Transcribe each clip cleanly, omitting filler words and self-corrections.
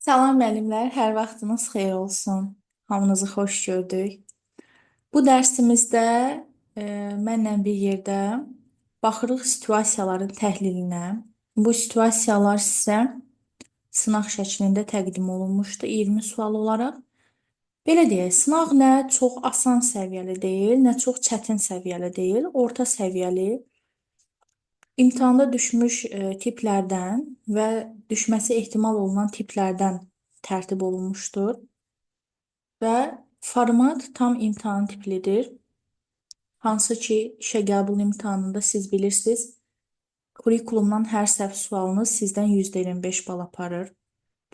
Salam müəllimlər, hər vaxtınız xeyir olsun. Hamınızı xoş gördük. Bu dərsimizdə mənlə bir yerdə baxırıq situasiyaların təhlilinə. Bu situasiyalar sizə sınaq şəklində təqdim olunmuşdu 20 sual olaraq. Belə deyək, sınaq nə çox asan səviyyəli deyil, nə çox çətin səviyyəli deyil, orta səviyyəli. İmtahanda düşmüş tiplərdən və düşməsi ehtimal olunan tiplərdən tərtib olunmuşdur. Və format tam imtahan tiplidir. Hansı ki, işə qəbul imtahanında siz bilirsiniz, kurikulumdan hər səhv sualınız sizdən %25 bal aparır.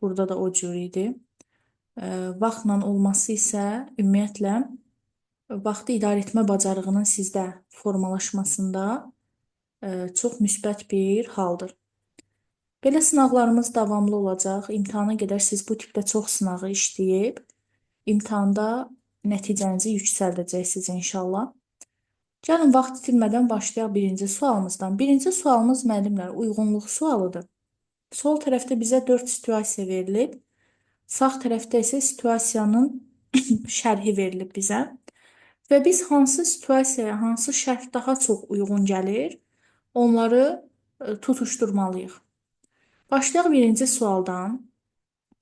Burada da o cür idi. Vaxtla olması isə ümumiyyətlə vaxtı idarə etmə bacarığının sizdə formalaşmasında çox müsbət bir haldır. Belə sınaqlarımız davamlı olacaq. İmtahana qədər siz bu tipdə çox sınağı işləyib, imtahanda nəticənizi yüksəldəcəksiniz inşallah. Gəlin vaxt itirmədən başlayaq birinci sualımızdan. Birinci sualımız müəllimlər uyğunluq sualıdır. Sol tərəfdə bizə 4 situasiya verilib. Sağ tərəfdə isə situasiyanın şərhi verilib bizə. Və biz hansı situasiyaya, hansı şərh daha çox uyğun gəlir, onları tutuşturmalıyıq. Başlayaq birinci sualdan.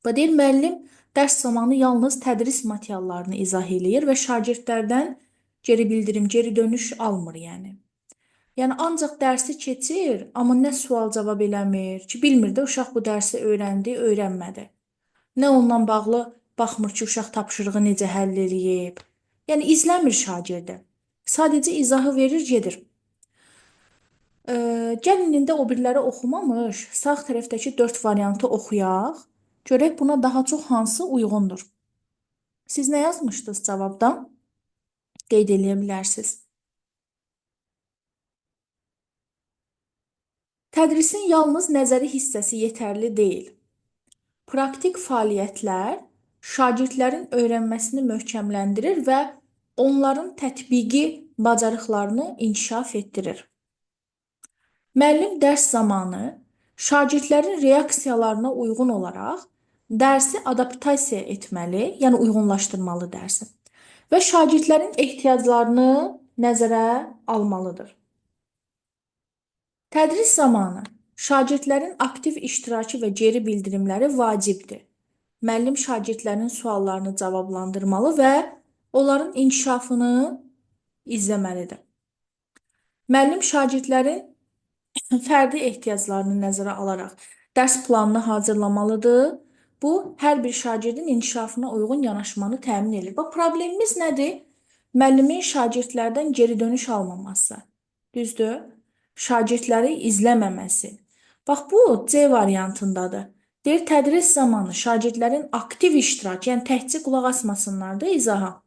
Və deyir, müəllim dərs zamanı yalnız tədris materiallarını izah eləyir və şagirdlərdən geri bildirim, geri dönüş almır, yəni. Yəni, ancaq dərsi keçir, amma nə sual cavab eləmir ki, bilmir də uşaq bu dərsi öyrəndi, öyrənmədi. Nə ondan bağlı baxmır ki, uşaq tapşırığı necə həll eləyib. Yəni, izləmir şagirdi. Sadəcə izahı verir, gedir. Gəlin indi o biriləri oxumamış, sağ tərəfdəki 4 variantı oxuyaq. Görək buna daha çox hansı uyğundur. Siz nə yazmışdınız cavabdan? Qeyd eləyə bilərsiniz. Tədrisin yalnız nəzəri hissəsi yetərli deyil. Praktik fəaliyyətlər şagirdlərin öyrənməsini möhkəmləndirir və onların tətbiqi bacarıqlarını inkişaf etdirir. Müəllim dərs zamanı şagirdlərin reaksiyalarına uyğun olaraq dərsi adaptasiya etməli, yəni uyğunlaşdırmalı dərsi və şagirdlərin ehtiyaclarını nəzərə almalıdır. Tədris zamanı şagirdlərin aktiv iştirakı və geri bildirimləri vacibdir. Müəllim şagirdlərin suallarını cavablandırmalı və onların inkişafını izləməlidir. Müəllim şagirdlərin fərdi ehtiyaclarını nəzərə alaraq dərs planını hazırlamalıdır. Bu, hər bir şagirdin inkişafına uyğun yanaşmanı təmin edir. Bax, problemimiz nədir? Müəllimin şagirdlərdən geri dönüş almaması. Düzdür? Şagirdləri izləməməsi. Bax, bu C variantındadır. Deyir, tədris zamanı şagirdlərin aktiv iştirak, yəni təkcə qulaq asmasınlar da izaha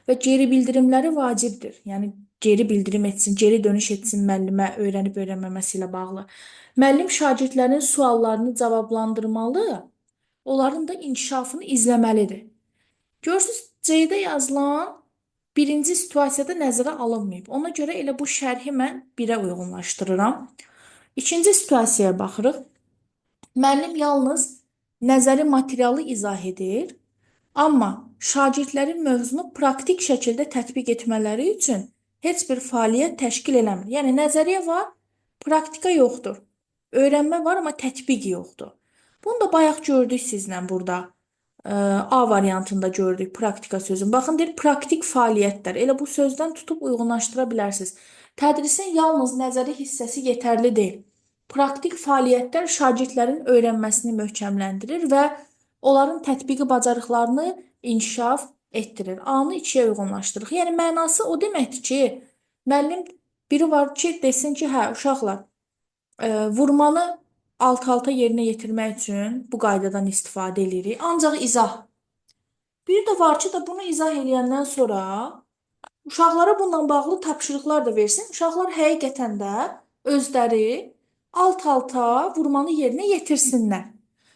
və geri bildirimləri vacibdir. Yəni, geri bildirim etsin, geri dönüş etsin müəllimə öyrənib öyrənməməsi ilə bağlı. Müəllim şagirdlərin suallarını cavablandırmalı, onların da inkişafını izləməlidir. Görürsünüz, C-də yazılan birinci situasiyada nəzərə alınmayıb. Ona görə elə bu şərhi mən 1-ə uyğunlaşdırıram. İkinci situasiyaya baxırıq. Müəllim yalnız nəzəri materialı izah edir, amma şagirdlərin mövzunu praktik şəkildə tətbiq etmələri üçün heç bir fəaliyyət təşkil eləmir. Yəni, nəzəriyyə var, praktika yoxdur. Öyrənmə var, amma tətbiq yoxdur. Bunu da bayaq gördük sizlə burada. A variantında gördük praktika sözünü. Baxın, deyir, praktik fəaliyyətlər. Elə bu sözdən tutub uyğunlaşdıra bilərsiniz. Tədrisin yalnız nəzəri hissəsi yetərli deyil. Praktik fəaliyyətlər şagirdlərin öyrənməsini möhkəmləndirir və onların tətbiqi bacarıqlarını inkişaf etdirir. A-nı 2-yə uyğunlaşdırırıq. Yəni, mənası o deməkdir ki, müəllim biri var ki, desin ki, hə, uşaqlar, vurmanı alt-alta yerinə yetirmək üçün bu qaydadan istifadə edirik. Ancaq izah. Bir də var ki, da bunu izah eləyəndən sonra uşaqlara bununla bağlı tapşırıqlar da versin. Uşaqlar həqiqətən də özləri alt-alta vurmanı yerinə yetirsinlər.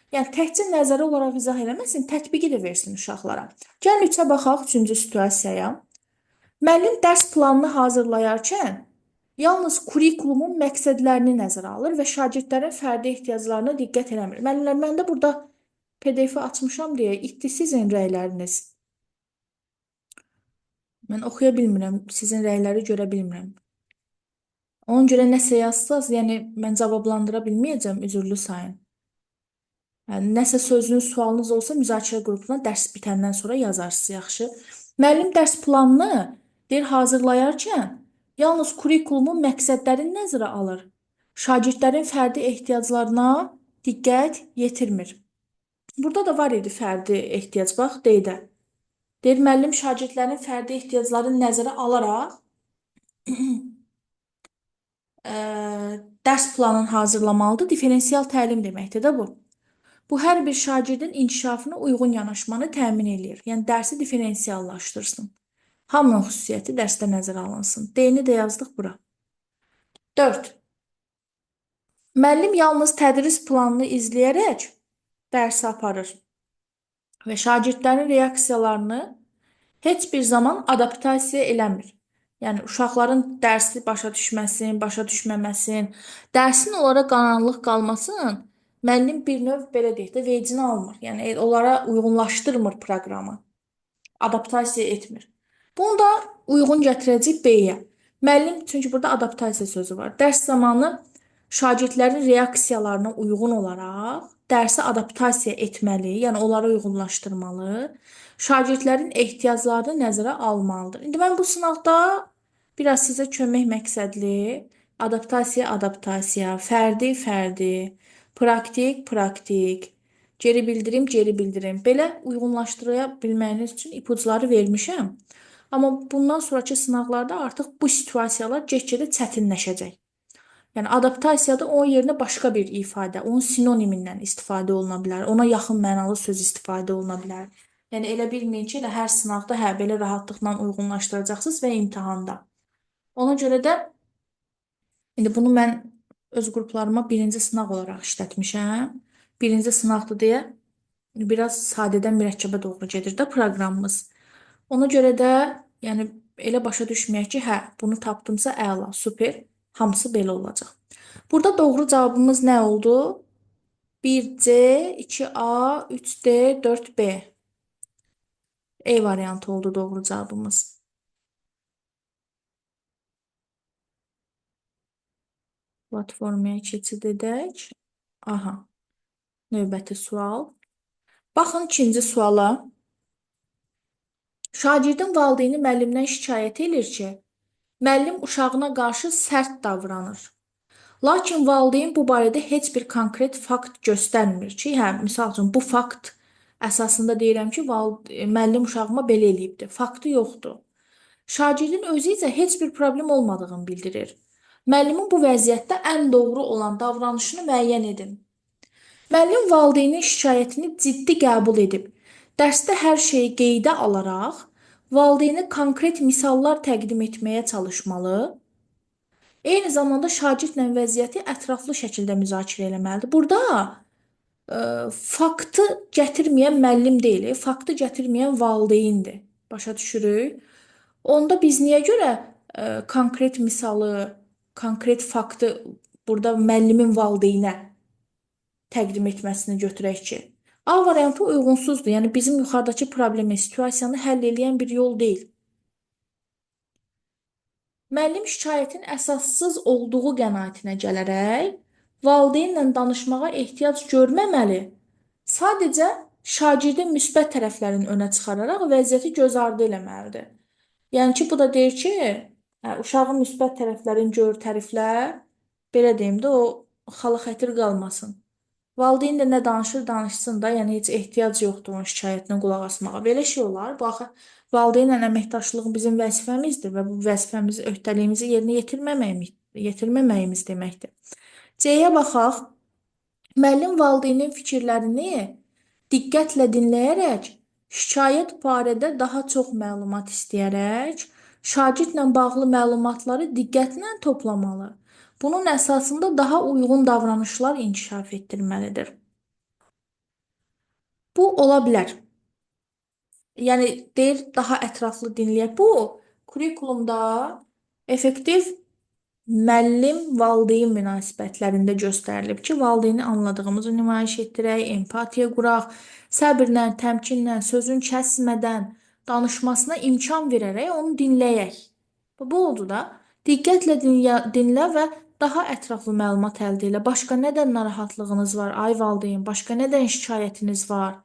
Yəni, təkcə nəzəri olaraq izah eləməsin, tətbiqi də versin uşaqlara. Gəlin 3-ə baxaq 3-cü situasiyaya. Müəllim dərs planını hazırlayarkən yalnız kurikulumun məqsədlərini nəzərə alır və şagirdlərin fərdi ehtiyaclarına diqqət eləmir. Müəllimlər, məndə burada PDF-i açmışam deyə itdi sizin rəyləriniz. Mən oxuya bilmirəm, sizin rəyləri görə bilmirəm. Ona görə nəsə yazsaz, yəni mən cavablandıra bilməyəcəm, üzürlü sayın. Yəni, nəsə sözünüz, sualınız olsa müzakirə qrupuna dərs bitəndən sonra yazarsınız, yaxşı. Müəllim dərs planını deyir hazırlayarkən yalnız kurikulumun məqsədlərini nəzərə alır. Şagirdlərin fərdi ehtiyaclarına diqqət yetirmir. Burada da var idi fərdi ehtiyac, bax, deydə. Deyir müəllim şagirdlərin fərdi ehtiyaclarını nəzərə alaraq ə, dərs planını hazırlamalıdır. Diferensial təlim deməkdir də bu. Bu hər bir şagirdin inkişafına uyğun yanaşmanı təmin eləyir. Yəni dərsi diferensiallaşdırsın. Hamının xüsusiyyəti dərsdə nəzərə alınsın. D-ni də yazdıq bura. 4. Müəllim yalnız tədris planını izləyərək dərsi aparır və şagirdlərin reaksiyalarını heç bir zaman adaptasiya eləmir. Yəni uşaqların dərsi başa düşməsin, başa düşməməsin, dərsin onlara qaranlıq qalmasın, müəllim bir növ belə deyək də vecinə almır. Yəni onlara uyğunlaşdırmır proqramı. Adaptasiya etmir. Bunu da uyğun gətirəcək B-yə. Müəllim, çünki burada adaptasiya sözü var. Dərs zamanı şagirdlərin reaksiyalarına uyğun olaraq dərsi adaptasiya etməli, yəni onlara uyğunlaşdırmalı, şagirdlərin ehtiyaclarını nəzərə almalıdır. İndi mən bu sınavda biraz sizə kömək məqsədli adaptasiya, fərdi, praktik, geri bildirim. Belə uyğunlaşdıra bilməyiniz üçün ipuçları vermişəm. Amma bundan sonraki sınavlarda artıq bu situasiyalar get-gedə çətinləşəcək. Yəni adaptasiyada onun yerinə başqa bir ifadə, onun sinonimindən istifadə oluna bilər. Ona yaxın mənalı söz istifadə oluna bilər. Yəni elə bilməyin ki, elə hər sınavda hə belə rahatlıqla uyğunlaşdıracaqsınız və imtahanda. Ona görə də indi bunu mən öz qruplarıma birinci sınaq olaraq işlətmişəm. Birinci sınaqdır deyə biraz sadədən mürəkkəbə doğru gedir də proqramımız. Ona görə də yəni elə başa düşməyək ki, hə, bunu tapdımsa əla, super, hamısı belə olacaq. Burada doğru cavabımız nə oldu? 1C, 2A, 3D, 4B. E variantı oldu doğru cavabımız. Platformaya keçid edək. Aha, növbəti sual. Baxın ikinci suala. Şagirdin valideyni müəllimdən şikayət edir ki, müəllim uşağına qarşı sərt davranır. Lakin valideyn bu barədə heç bir konkret fakt göstərmir ki, hə, misal üçün bu fakt əsasında deyirəm ki, müəllim uşağıma belə eləyibdi. Faktı yoxdur. Şagirdin özü isə heç bir problem olmadığını bildirir. Müəllimin bu vəziyyətdə ən doğru olan davranışını müəyyən edin. Müəllim valideynin şikayətini ciddi qəbul edib. Dərsdə hər şeyi qeydə alaraq valideynə konkret misallar təqdim etməyə çalışmalı. Eyni zamanda şagirdlə vəziyyəti ətraflı şəkildə müzakirə etməlidir. Burada faktı gətirməyən müəllim deyil, faktı gətirməyən valideyndir. Başa düşürük? Onda biz niyə görə konkret misalı, konkret faktı burada müəllimin valideynə təqdim etməsini götürək ki, A variantı uyğunsuzdur. Yəni bizim yuxarıdakı problemi, situasiyanı həll edən bir yol deyil. Müəllim şikayətin əsassız olduğu qənaətinə gələrək valideynlə danışmağa ehtiyac görməməli. Sadəcə şagirdin müsbət tərəflərini önə çıxararaq vəziyyəti göz ardı eləməlidir. Yəni ki, bu da deyir ki, uşağın müsbət tərəflərini gör, təriflə, belə deyim də, o xala xətir qalmasın. Valideyn də nə danışır, danışsın da, yəni heç ehtiyac yoxdur onun şikayətinə qulaq asmağa. Belə şey olar. Bu axı valideynlə əməkdaşlıq bizim vəzifəmizdir və bu vəzifəmizi, öhdəliyimizi yerinə yetirməməyimiz deməkdir. C-yə baxaq. Müəllim valideynin fikirlərini diqqətlə dinləyərək, şikayət barədə daha çox məlumat istəyərək, şagirdlə bağlı məlumatları diqqətlə toplamalı. Bunun əsasında daha uyğun davranışlar inkişaf etdirməlidir. Bu ola bilər. Yəni deyir daha ətraflı dinləyək. Bu kurikulumda effektiv müəllim-valideyn münasibətlərində göstərilib ki, valideyni anladığımızı nümayiş etdirək, empatiya quraq, səbrlə, təmkinlə, sözün kəsmədən danışmasına imkan verərək onu dinləyək. Bu oldu da. Diqqətlə dinlə və daha ətraflı məlumat əldə elə. Başqa nədən narahatlığınız var, ay valideyn? Başqa nədən şikayətiniz var?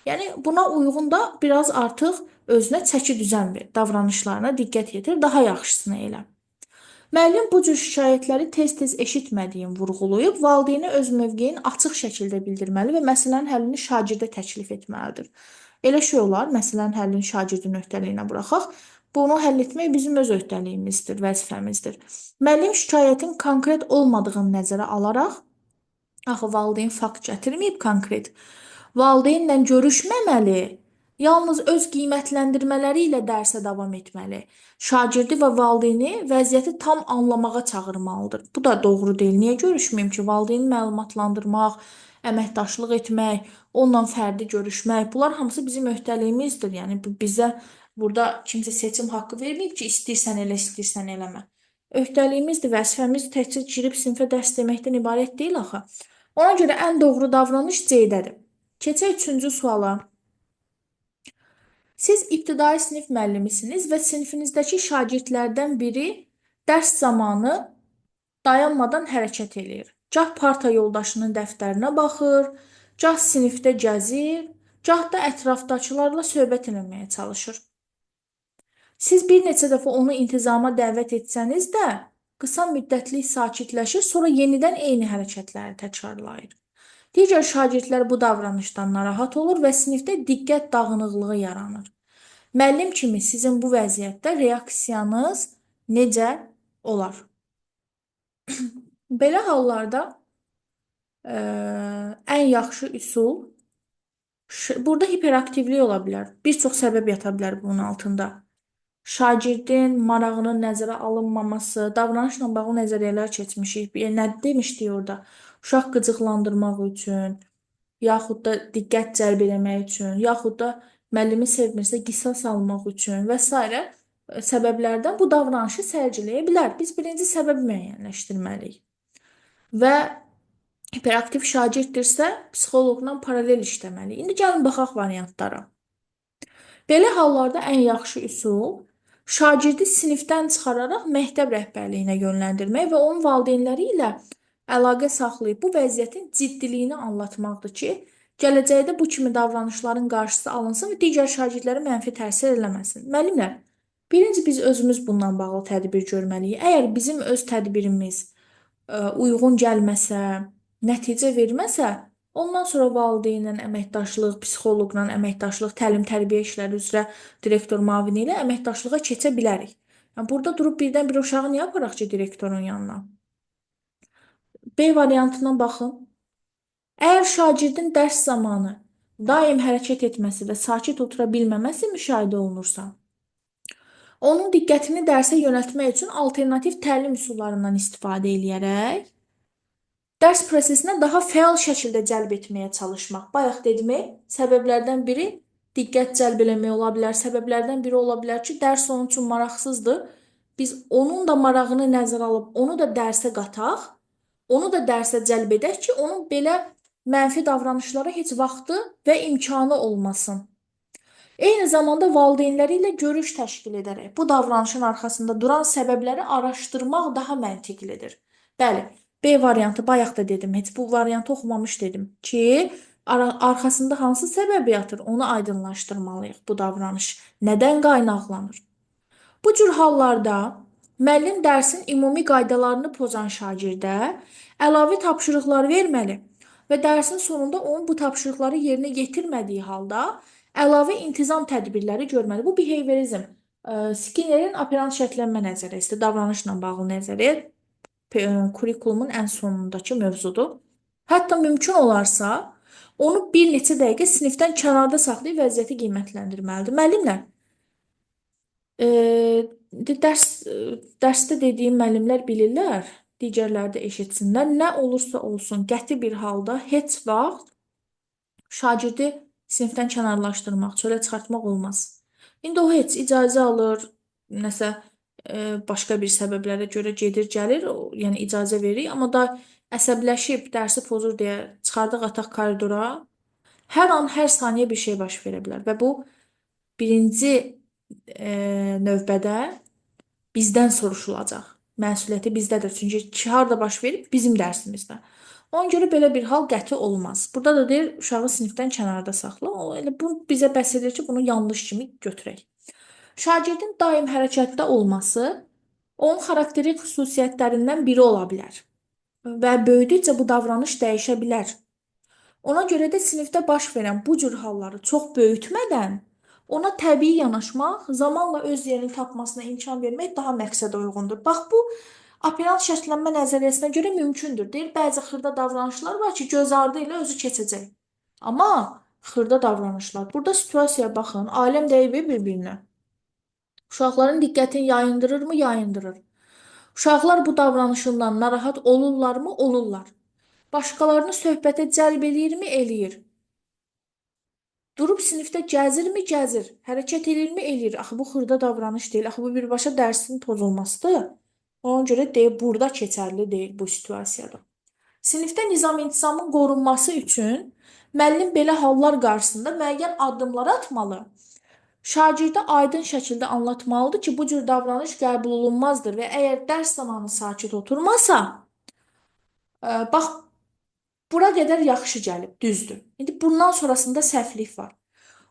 Yəni buna uyğun da biraz artıq özünə çəki düzən ver, davranışlarına diqqət yetir, daha yaxşısını elə. Müəllim bu cür şikayətləri tez-tez eşitmədiyini vurğulayıb, valideynə öz mövqeyini açıq şəkildə bildirməli və məsələnin həllini şagirdə təklif etməlidir. Elə şey olar, məsələnin həllini şagirdin öhdəliyinə buraxaq. Bunu həll etmək bizim öz öhdəliyimizdir, vəzifəmizdir. Müəllim şikayətin konkret olmadığını nəzərə alaraq, axı valideyn fakt gətirməyib konkret. Valideynlə görüşməməli, yalnız öz qiymətləndirmələri ilə dərsə davam etməli. Şagirdi və valideyni vəziyyəti tam anlamağa çağırmalıdır. Bu da doğru deyil. Niyə görüşməyim ki? Valideyni məlumatlandırmaq, əməkdaşlıq etmək, onunla fərdi görüşmək, bunlar hamısı bizim öhdəliyimizdir. Yəni bizə burada kimsə seçim haqqı verməyib ki, istəyirsən elə, istəyirsən eləmə. Öhdəliyimizdir, vəzifəmiz təkcə girib sinifə dərs deməkdən ibarət deyil axı. Ona görə ən doğru davranış C-dədir. Keçək üçüncü suala. Siz ibtidai sinif müəllimisiniz və sinifinizdəki şagirdlərdən biri dərs zamanı dayanmadan hərəkət eləyir. Gah parta yoldaşının dəftərinə baxır, gah sinifdə gəzir, gah da ətrafdakılarla söhbət eləməyə çalışır. Siz bir neçə dəfə onu intizama dəvət etsəniz də, qısa müddətlik sakitləşir, sonra yenidən eyni hərəkətləri təkrarlayır. Digər şagirdlər bu davranışdan narahat olur və sinifdə diqqət dağınıqlığı yaranır. Müəllim kimi sizin bu vəziyyətdə reaksiyanız necə olar? Belə hallarda ən yaxşı üsul burada hiperaktivlik ola bilər. Bir çox səbəb yata bilər bunun altında. Şagirdin marağının nəzərə alınmaması, davranışla bağlı nəzəriyyələr keçmişik. Nə demişdik orada? Uşaq qıcıqlandırmaq üçün, yaxud da diqqət cəlb etmək üçün, yaxud da müəllimi sevmirsə qisas almaq üçün və s. səbəblərdən bu davranışı sərgiləyə bilər. Biz birinci səbəbi müəyyənləşdirməliyik. Və hiperaktiv şagirddirsə, psixoloqla paralel işləməliyik. İndi gəlin baxaq variantlara. Belə hallarda ən yaxşı üsul şagirdi sinifdən çıxararaq məktəb rəhbərliyinə yönləndirmək və onun valideynləri ilə əlaqə saxlayıb bu vəziyyətin ciddiliyini anlatmaqdır ki, gələcəkdə bu kimi davranışların qarşısı alınsın və digər şagirdlərə mənfi təsir eləməsin. Müəllimlər, birinci biz özümüz bundan bağlı tədbir görməliyik. Əgər bizim öz tədbirimiz uyğun gəlməsə, nəticə verməsə, ondan sonra valideynlə əməkdaşlıq, psixoloqla əməkdaşlıq, təlim-tərbiyə işləri üzrə direktor müavini ilə əməkdaşlığa keçə bilərik. Yəni burada durub birdən bir uşağı niyə aparaq ki, direktorun yanına? B variantına baxın. Əgər şagirdin dərs zamanı daim hərəkət etməsi və sakit otura bilməməsi müşahidə olunursa, onun diqqətini dərsə yönəltmək üçün alternativ təlim üsullarından istifadə edərək dərs prosesinə daha fəal şəkildə cəlb etməyə çalışmaq. Bayaq dedimi, səbəblərdən biri diqqət cəlb eləmək ola bilər. Səbəblərdən biri ola bilər ki, dərs onun üçün maraqsızdır. Biz onun da marağını nəzərə alıb, onu da dərsə qataq, onu da dərsə cəlb edək ki, onun belə mənfi davranışlara heç vaxtı və imkanı olmasın. Eyni zamanda valideynləri ilə görüş təşkil edərək bu davranışın arxasında duran səbəbləri araşdırmaq daha məntiqlidir. Bəli, B variantı bayaq da dedim, heç bu variantı oxumamış dedim ki, arxasında hansı səbəb yatır, onu aydınlaşdırmalıyıq bu davranış. Nədən qaynaqlanır? Bu cür hallarda müəllim dərsin ümumi qaydalarını pozan şagirdə əlavə tapşırıqlar verməli və dərsin sonunda onun bu tapşırıqları yerinə yetirmədiyi halda əlavə intizam tədbirləri görməli. Bu behaviorizm, Skinnerin operant şərtlənmə nəzəriyyəsi, davranışla bağlı nəzəriyyə kurikulumun ən sonundakı mövzudur. Hətta mümkün olarsa, onu bir neçə dəqiqə sinifdən kənarda saxlayıb vəziyyəti qiymətləndirməlidir. Müəllimlər, dərsdə dediyim müəllimlər bilirlər, digərləri də eşitsinlər. Nə olursa olsun, qəti bir halda heç vaxt şagirdi sinifdən kənarlaşdırmaq, çölə çıxartmaq olmaz. İndi o heç icazə alır, nəsə başqa bir səbəblərə görə gedir, gəlir, yəni icazə veririk, amma da əsəbləşib dərsi pozur deyə çıxardıq ataq koridora. Hər an, hər saniyə bir şey baş verə bilər və bu birinci növbədə bizdən soruşulacaq. Məsuliyyəti bizdədir. Çünki harda baş verib? Bizim dərsimizdə. Ona görə belə bir hal qəti olmaz. Burada da deyir, uşağı sinifdən kənarda saxla. O elə bu bizə bəs edir ki, bunu yanlış kimi götürək. Şagirdin daim hərəkətdə olması onun xarakterik xüsusiyyətlərindən biri ola bilər və böyüdükcə bu davranış dəyişə bilər. Ona görə də sinifdə baş verən bu cür halları çox böyütmədən ona təbii yanaşmaq, zamanla öz yerini tapmasına imkan vermək daha məqsədə uyğundur. Bax bu operant şərtlənmə nəzəriyyəsinə görə mümkündür. Deyir, bəzi xırda davranışlar var ki, göz ardı ilə özü keçəcək. Amma xırda davranışlar. Burada situasiyaya baxın, aləm dəyib bir-birinə. Uşaqların diqqətini yayındırırmı? Yayındırır. Uşaqlar bu davranışından narahat olurlarmı? Olurlar. Başqalarını söhbətə cəlb eləyirmi? Eləyir. Durub sinifdə gəzirmi? Gəzir. Hərəkət eləyirmi? Eləyir. Axı bu xırda davranış deyil. Axı bu birbaşa dərsin pozulmasıdır. Ona görə deyib, burada keçərli deyil bu situasiyada. Sinifdə nizam-intizamın qorunması üçün müəllim belə hallar qarşısında müəyyən addımlar atmalı. Şagirdə aydın şəkildə anlatmalıdır ki, bu cür davranış qəbul olunmazdır və əgər dərs zamanı sakit oturmasa, bax, bura qədər yaxşı gəlib, düzdür. İndi bundan sonrasında səhvlik var.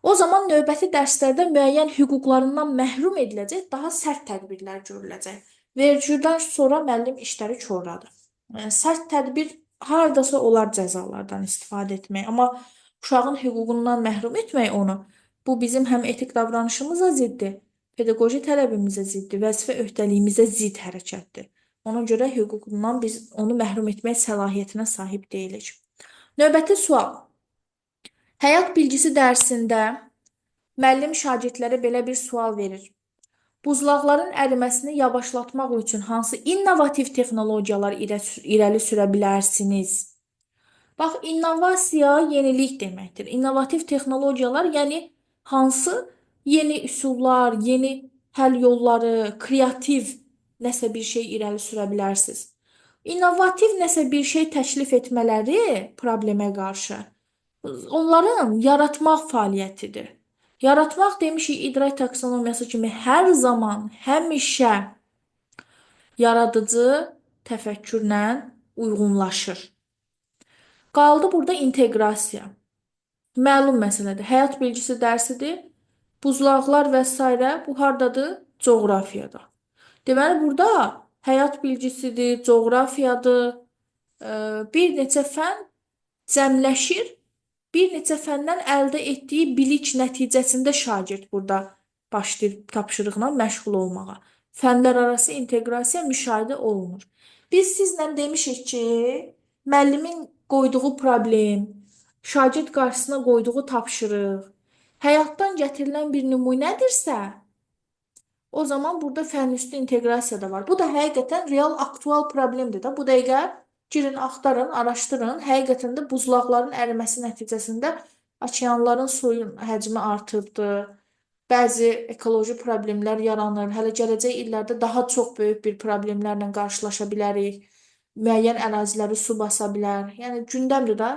O zaman növbəti dərslərdə müəyyən hüquqlarından məhrum ediləcək, daha sərt tədbirlər görüləcək. Vergüldən sonra müəllim işləri korladır. Sərt tədbir hardasa olar cəzalardan istifadə etmək, amma uşağın hüququndan məhrum etmək onu, bu bizim həm etik davranışımıza ziddir, pedaqoji tələbimizə ziddir, vəzifə öhdəliyimizə zid hərəkətdir. Ona görə hüququndan biz onu məhrum etmək səlahiyyətinə sahib deyilik. Növbəti sual. Həyat bilgisi dərsində müəllim şagirdlərə belə bir sual verir. Buzlaqların əriməsini yavaşlatmaq üçün hansı innovativ texnologiyalar irəli sürə bilərsiniz? Bax, innovasiya yenilik deməkdir. İnnovativ texnologiyalar, yəni hansı yeni üsullar, yeni həll yolları, kreativ nəsə bir şey irəli sürə bilərsiniz. İnnovativ nəsə bir şey təklif etmələri problemə qarşı onların yaratmaq fəaliyyətidir. Yaratmaq demişik idrak taksonomiyası kimi hər zaman, həmişə yaradıcı təfəkkürlə uyğunlaşır. Qaldı burada inteqrasiya. Məlum məsələdir. Həyat bilgisi dərsidir. Buzlaqlar və s. bu hardadır? Coğrafiyada. Deməli, burada həyat bilgisidir, coğrafiyadır, bir neçə fən cəmləşir, bir neçə fəndən əldə etdiyi bilik nəticəsində şagird burada başlayır tapşırıqla məşğul olmağa. Fənlər arası inteqrasiya müşahidə olunur. Biz sizlə demişik ki, müəllimin qoyduğu problem, şagird qarşısına qoyduğu tapşırıq, həyatdan gətirilən bir nümunədirsə, o zaman burada fənüstü inteqrasiya da var. Bu da həqiqətən real, aktual problemdir də. Bu dəqiqə girin, axtarın, araşdırın. Həqiqətən də buzlaqların əriməsi nəticəsində okeanların suyun həcmi artıbdı. Bəzi ekoloji problemlər yaranır. Hələ gələcək illərdə daha çox böyük bir problemlərlə qarşılaşa bilərik. Müəyyən əraziləri su basa bilər. Yəni gündəmdir də.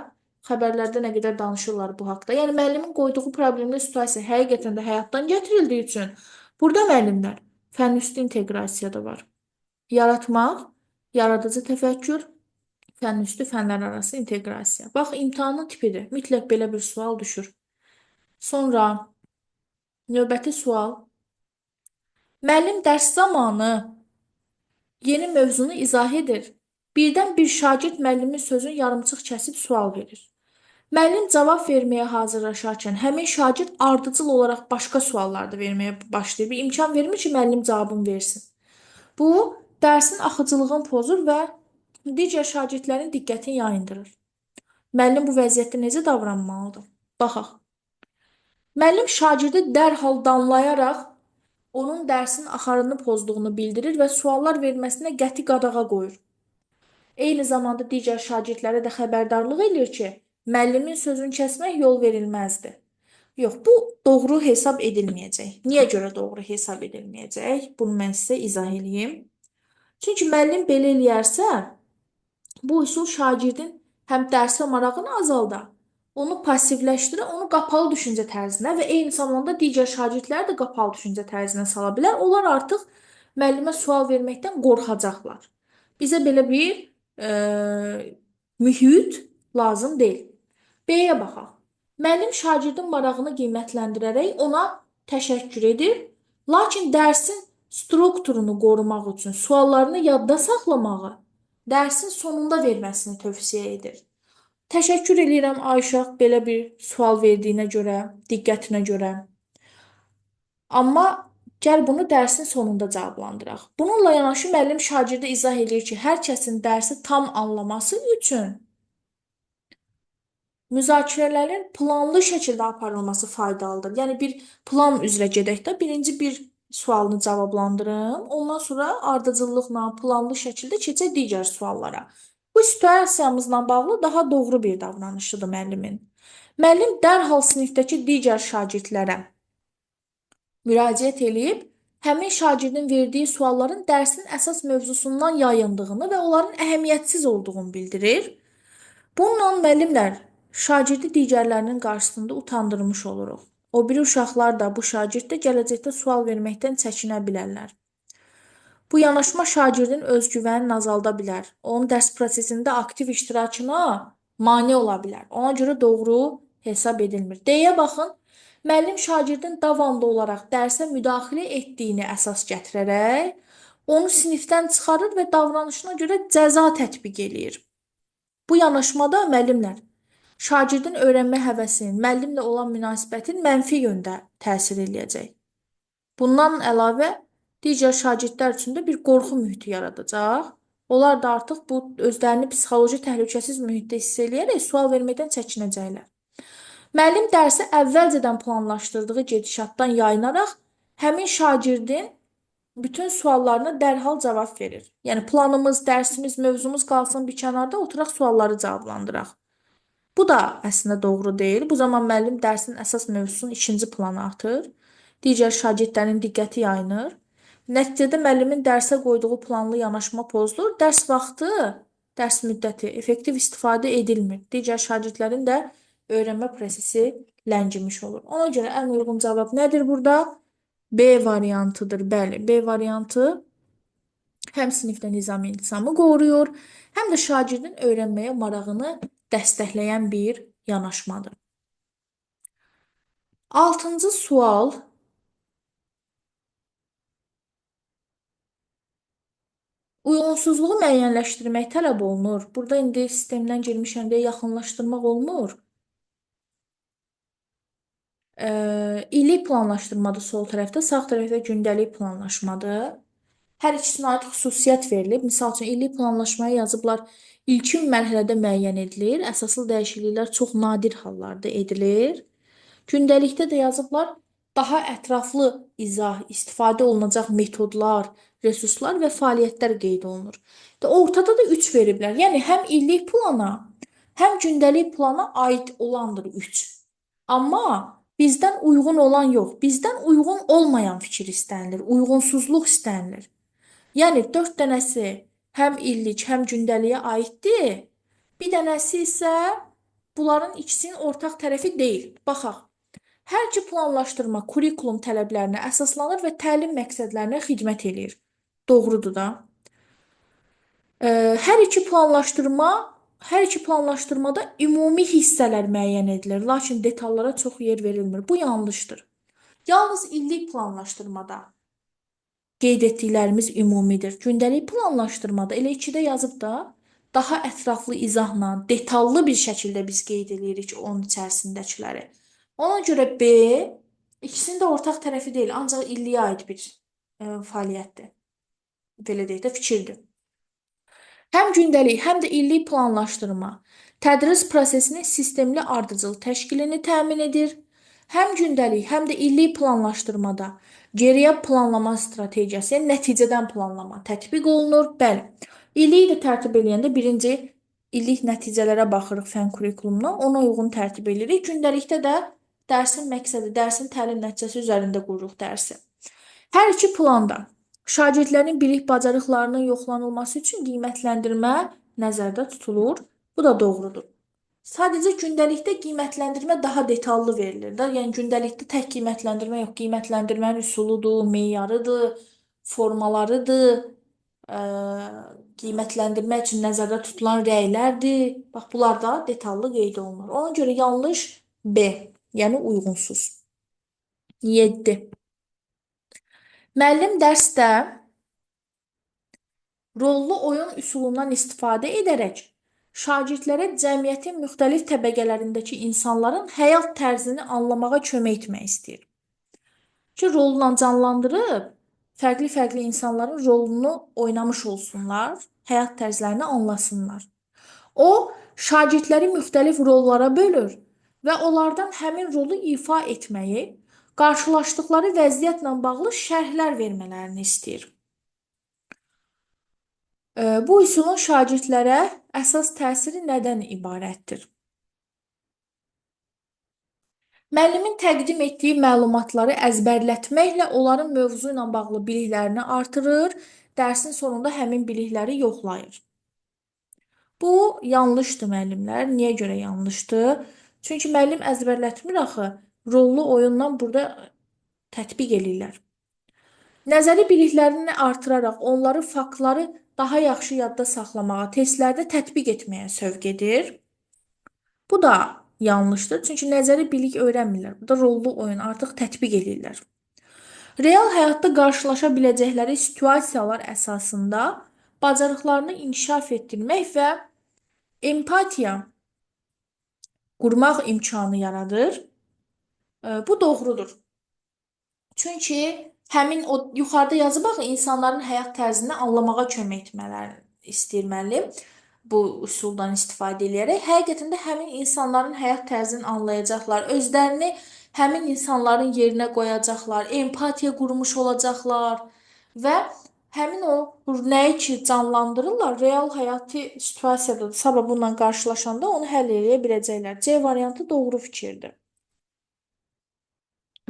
Xəbərlərdə nə qədər danışırlar bu haqda. Yəni müəllimin qoyduğu problemli situasiya həqiqətən də həyatdan gətirildiyi üçün burada müəllimlər fənüstü inteqrasiya da var. Yaratmaq, yaradıcı təfəkkür, fənüstü fənlər arası inteqrasiya. Bax, imtahanın tipidir. Mütləq belə bir sual düşür. Sonra növbəti sual. Müəllim dərs zamanı yeni mövzunu izah edir. Birdən bir şagird müəllimin sözünü yarımçıq kəsib sual verir. Müəllim cavab verməyə hazırlaşarkən həmin şagird ardıcıl olaraq başqa suallar da verməyə başlayır. Bir imkan vermir ki, müəllim cavabını versin. Bu, dərsin axıcılığını pozur və digər şagirdlərin diqqətini yayındırır. Müəllim bu vəziyyətdə necə davranmalıdır? Baxaq. Müəllim şagirdi dərhal danlayaraq onun dərsin axarını pozduğunu bildirir və suallar verməsinə qəti qadağa qoyur. Eyni zamanda digər şagirdlərə də xəbərdarlıq edir ki, müəllimin sözünü kəsmək yol verilməzdir. Yox, bu doğru hesab edilməyəcək. Niyə görə doğru hesab edilməyəcək? Bunu mən sizə izah edeyim. Çünki müəllim belə eləyərsə, bu üsul şagirdin həm dərsə marağını azaldar, onu passivləşdirər, onu qapalı düşüncə tərzinə və eyni zamanda digər şagirdləri də qapalı düşüncə tərzinə sala bilər. Onlar artıq müəllimə sual verməkdən qorxacaqlar. Bizə belə bir mühit lazım deyil. B-yə baxaq. Müəllim şagirdin marağını qiymətləndirərək ona təşəkkür edir, lakin dərsin strukturunu qorumaq üçün suallarını yadda saxlamağı dərsin sonunda verməsini tövsiyə edir. Təşəkkür edirəm Ayşə belə bir sual verdiyinə görə, diqqətinə görə. Amma gəl bunu dərsin sonunda cavablandıraq. Bununla yanaşı müəllim şagirdə izah edir ki, hər kəsin dərsi tam anlaması üçün müzakirələrin planlı şəkildə aparılması faydalıdır. Yəni bir plan üzrə gedək də birinci bir sualını cavablandırım, ondan sonra ardıcıllıqla planlı şəkildə keçək digər suallara. Bu situasiyamızla bağlı daha doğru bir davranışıdır müəllimin. Müəllim dərhal sinifdəki digər şagirdlərə müraciət eləyib, həmin şagirdin verdiyi sualların dərsin əsas mövzusundan yayındığını və onların əhəmiyyətsiz olduğunu bildirir. Bununla müəllimlər şagirdi digərlərinin qarşısında utandırmış oluruq. O biri uşaqlar da, bu şagird də gələcəkdə sual verməkdən çəkinə bilərlər. Bu yanaşma şagirdin özgüvənini azalda bilər. Onun dərs prosesində aktiv iştirakına mane ola bilər. Ona görə doğru hesab edilmir. D-yə baxın. Müəllim şagirdin davamlı olaraq dərsə müdaxilə etdiyini əsas gətirərək onu sinifdən çıxarır və davranışına görə cəza tətbiq eləyir. Bu yanaşmada müəllimlər şagirdin öyrənmə həvəsinin, müəllimlə olan münasibətin mənfi yöndə təsir eləyəcək. Bundan əlavə digər şagirdlər üçün də bir qorxu mühiti yaradacaq. Onlar da artıq bu özlərini psixoloji təhlükəsiz mühitdə hiss eləyərək sual verməkdən çəkinəcəklər. Müəllim dərsi əvvəlcədən planlaşdırdığı gedişatdan yayınaraq həmin şagirdin bütün suallarına dərhal cavab verir. Yəni planımız, dərsimiz, mövzumuz qalsın bir kənarda, oturaq sualları cavablandıraq. Bu da əslində doğru deyil. Bu zaman müəllim dərsin əsas mövzusunu ikinci plana atır. Digər şagirdlərin diqqəti yayınır. Nəticədə müəllimin dərsə qoyduğu planlı yanaşma pozulur. Dərs vaxtı, dərs müddəti effektiv istifadə edilmir. Digər şagirdlərin də öyrənmə prosesi ləngimiş olur. Ona görə ən uyğun cavab nədir burada? B variantıdır. Bəli, B variantı həm sinifdə nizami intizamı qoruyur, həm də şagirdin öyrənməyə marağını dəstəkləyən bir yanaşmadır. 6-cı sual. Uyğunsuzluğu müəyyənləşdirmək tələb olunur. Burada indi sistemdən girmişəm deyə yaxınlaşdırmaq olmur. İllik planlaşdırmadır sol tərəfdə, sağ tərəfdə gündəlik planlaşmadır. Hər ikisinə aid xüsusiyyət verilib. Misal üçün, illik planlaşmaya yazıblar, ilkin mərhələdə müəyyən edilir, əsaslı dəyişikliklər çox nadir hallarda edilir. Gündəlikdə də yazıblar, daha ətraflı izah, istifadə olunacaq metodlar, resurslar və fəaliyyətlər qeyd olunur. Ortada da 3 veriblər. Yəni, həm illik plana, həm gündəlik plana aid olandır 3. Amma bizdən uyğun olan yox, bizdən uyğun olmayan fikir istənilir, uyğunsuzluq istənilir. Yəni 4 dənəsi həm illik, həm gündəliyə aiddir. Bir dənəsi isə bunların ikisinin ortaq tərəfi deyil. Baxaq. Hər iki planlaşdırma kurikulum tələblərinə əsaslanır və təlim məqsədlərinə xidmət eləyir. Doğrudur da. Hər iki planlaşdırmada ümumi hissələr müəyyən edilir, lakin detallara çox yer verilmir. Bu yanlışdır. Yalnız illik planlaşdırmada qeyd etdiklərimiz ümumidir. Gündəlik planlaşdırmada elə 2-də yazıb da daha ətraflı izahla, detallı bir şəkildə biz qeyd edirik onun içərisindəkiləri. Ona görə B ikisinin də ortaq tərəfi deyil, ancaq illiyə aid bir fəaliyyətdir. Belə deyək də fikirdir. Həm gündəlik, həm də illik planlaşdırma tədris prosesinin sistemli ardıcıl təşkilini təmin edir. Həm gündəlik, həm də illik planlaşdırmada geriyə planlama strategiyası, yəni nəticədən planlama tətbiq olunur. Bəli, illiyi də tərtib eləyəndə birinci illik nəticələrə baxırıq fən kurikulumuna, ona uyğun tərtib edirik. Gündəlikdə də dərsin məqsədi, dərsin təlim nəticəsi üzərində qururuq dərsi. Hər iki planda şagirdlərin bilik bacarıqlarının yoxlanılması üçün qiymətləndirmə nəzərdə tutulur. Bu da doğrudur. Sadəcə gündəlikdə qiymətləndirmə daha detallı verilir də. Yəni gündəlikdə tək qiymətləndirmə yox, qiymətləndirmənin üsuludur, meyarıdır, formalarıdır, ə, qiymətləndirmə üçün nəzərdə tutulan rəylərdir. Bax bunlar da detallı qeyd olunur. Ona görə yanlış B, yəni uyğunsuz. 7. Müəllim dərsdə rollu oyun üsulundan istifadə edərək şagirdlərə cəmiyyətin müxtəlif təbəqələrindəki insanların həyat tərzini anlamağa kömək etmək istəyir. Ki, rolla canlandırıb fərqli-fərqli insanların rolunu oynamış olsunlar, həyat tərzlərini anlasınlar. O, şagirdləri müxtəlif rollara bölür və onlardan həmin rolu ifa etməyi, qarşılaşdıqları vəziyyətlə bağlı şərhlər vermələrini istəyir. Bu üsulun şagirdlərə əsas təsiri nədən ibarətdir? Müəllimin təqdim etdiyi məlumatları əzbərlətməklə onların mövzu ilə bağlı biliklərini artırır, dərsin sonunda həmin bilikləri yoxlayır. Bu yanlışdır müəllimlər. Niyə görə yanlışdır? Çünki müəllim əzbərlətmir axı, rollu oyunla burada tətbiq eləyirlər. Nəzəri biliklərini artıraraq onları faktları daha yaxşı yadda saxlamağa, testlərdə tətbiq etməyə sövq edir. Bu da yanlışdır, çünki nəzəri bilik öyrənmirlər. Bu da rollu oyun artıq tətbiq edirlər. Real həyatda qarşılaşa biləcəkləri situasiyalar əsasında bacarıqlarını inkişaf etdirmək və empatiya qurmaq imkanı yaradır. Bu doğrudur. Çünki həmin o yuxarıda yazıb axı insanların həyat tərzini anlamağa kömək etmələrini istəyir müəllim. Bu üsuldan istifadə edərək həqiqətən də həmin insanların həyat tərzini anlayacaqlar, özlərini həmin insanların yerinə qoyacaqlar, empatiya qurmuş olacaqlar və həmin o nəyi ki canlandırırlar, real həyati situasiyada sabah bununla qarşılaşanda onu həll edə biləcəklər. C variantı doğru fikirdir.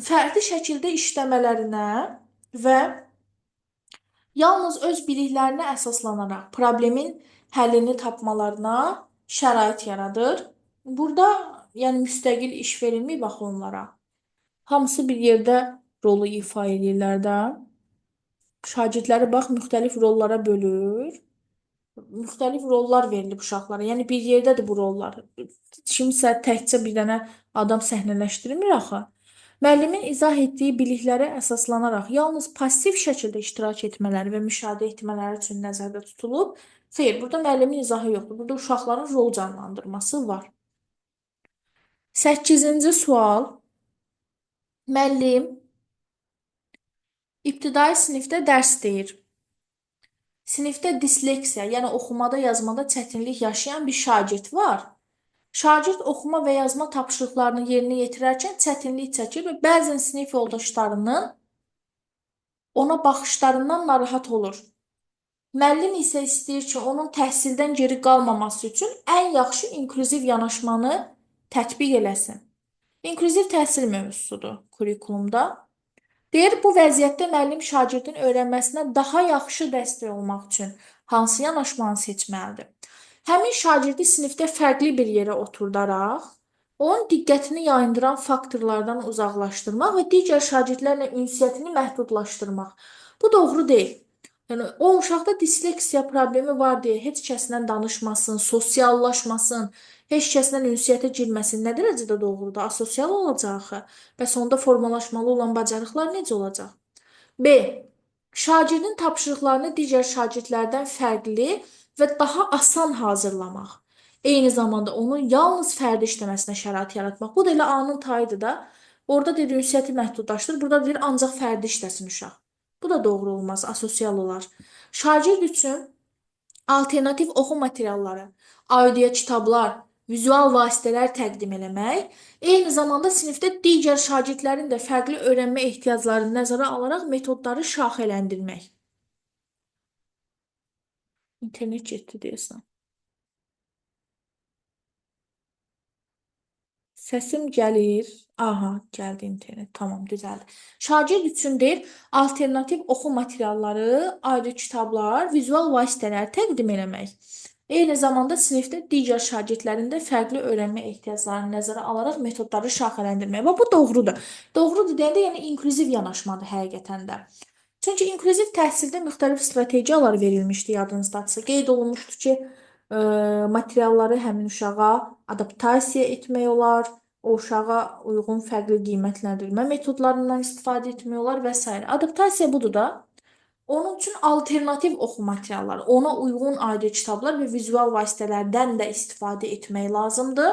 Fərdi şəkildə işləmələrinə və yalnız öz biliklərinə əsaslanaraq problemin həllini tapmalarına şərait yaradır. Burada yəni müstəqil iş verilmir baxı onlara. Hamısı bir yerdə rolu ifa edirlər də. Şagirdləri bax müxtəlif rollara bölür. Müxtəlif rollar verilib uşaqlara. Yəni bir yerdədir bu rollar. Kimsə təkcə bir dənə adam səhnələşdirmir axı. Müəllimin izah etdiyi biliklərə əsaslanaraq yalnız passiv şəkildə iştirak etmələri və müşahidə etmələri üçün nəzərdə tutulub. Xeyr, burada müəllimin izahı yoxdur. Burada uşaqların rol canlandırması var. 8-ci sual. Müəllim ibtidai sinifdə dərs deyir. Sinifdə disleksiya, yəni oxumada, yazmada çətinlik yaşayan bir şagird var. Şagird oxuma və yazma tapşırıqlarını yerinə yetirərkən çətinlik çəkir və bəzən sinif yoldaşlarının ona baxışlarından narahat olur. Müəllim isə istəyir ki, onun təhsildən geri qalmaması üçün ən yaxşı inklüziv yanaşmanı tətbiq eləsin. İnklüziv təhsil mövzusudur kurikulumda. Deyir, bu vəziyyətdə müəllim şagirdin öyrənməsinə daha yaxşı dəstək olmaq üçün hansı yanaşmanı seçməlidir? Həmin şagirdi sinifdə fərqli bir yerə oturdaraq, onun diqqətini yayındıran faktorlardan uzaqlaşdırmaq və digər şagirdlərlə ünsiyyətini məhdudlaşdırmaq. Bu doğru deyil. Yəni, o uşaqda disleksiya problemi var deyə heç kəslə danışmasın, sosiallaşmasın, heç kəslə ünsiyyətə girməsin. Nə dərəcədə doğrudur? Asosial olacaq axı. Bəs onda formalaşmalı olan bacarıqlar necə olacaq? B. Şagirdin tapşırıqlarını digər şagirdlərdən fərqli və daha asan hazırlamaq. Eyni zamanda onun yalnız fərdi işləməsinə şərait yaratmaq. Bu da elə A-nın tayıdır da. Orada deyir ünsiyyəti məhdudlaşdır, burada deyir ancaq fərdi işləsin uşaq. Bu da doğru olmaz, asosial olar. Şagird üçün alternativ oxu materialları, audio kitablar, vizual vasitələr təqdim eləmək, eyni zamanda sinifdə digər şagirdlərin də fərqli öyrənmə ehtiyaclarını nəzərə alaraq metodları şaxələndirmək. İnternet getdi deyəsən. Səsim gəlir. Aha, gəldi internet. Tamam, düzəldi. Şagird üçün deyir, alternativ oxu materialları, ayrı kitablar, vizual vasitələr təqdim eləmək. Eyni zamanda sinifdə digər şagirdlərin də fərqli öyrənmə ehtiyaclarını nəzərə alaraq metodları şaxələndirmək. Və bu doğrudur. Doğrudur deyəndə, yəni inklüziv yanaşmadır həqiqətən də. Çünki inklüziv təhsildə müxtəlif strategiyalar verilmişdi yadınızdadsa. Qeyd olunmuşdu ki, materialları həmin uşağa adaptasiya etmək olar, o uşağa uyğun fərqli qiymətləndirmə metodlarından istifadə etmək olar və s. Adaptasiya budur da. Onun üçün alternativ oxu materialları, ona uyğun ayrı kitablar və vizual vasitələrdən də istifadə etmək lazımdır.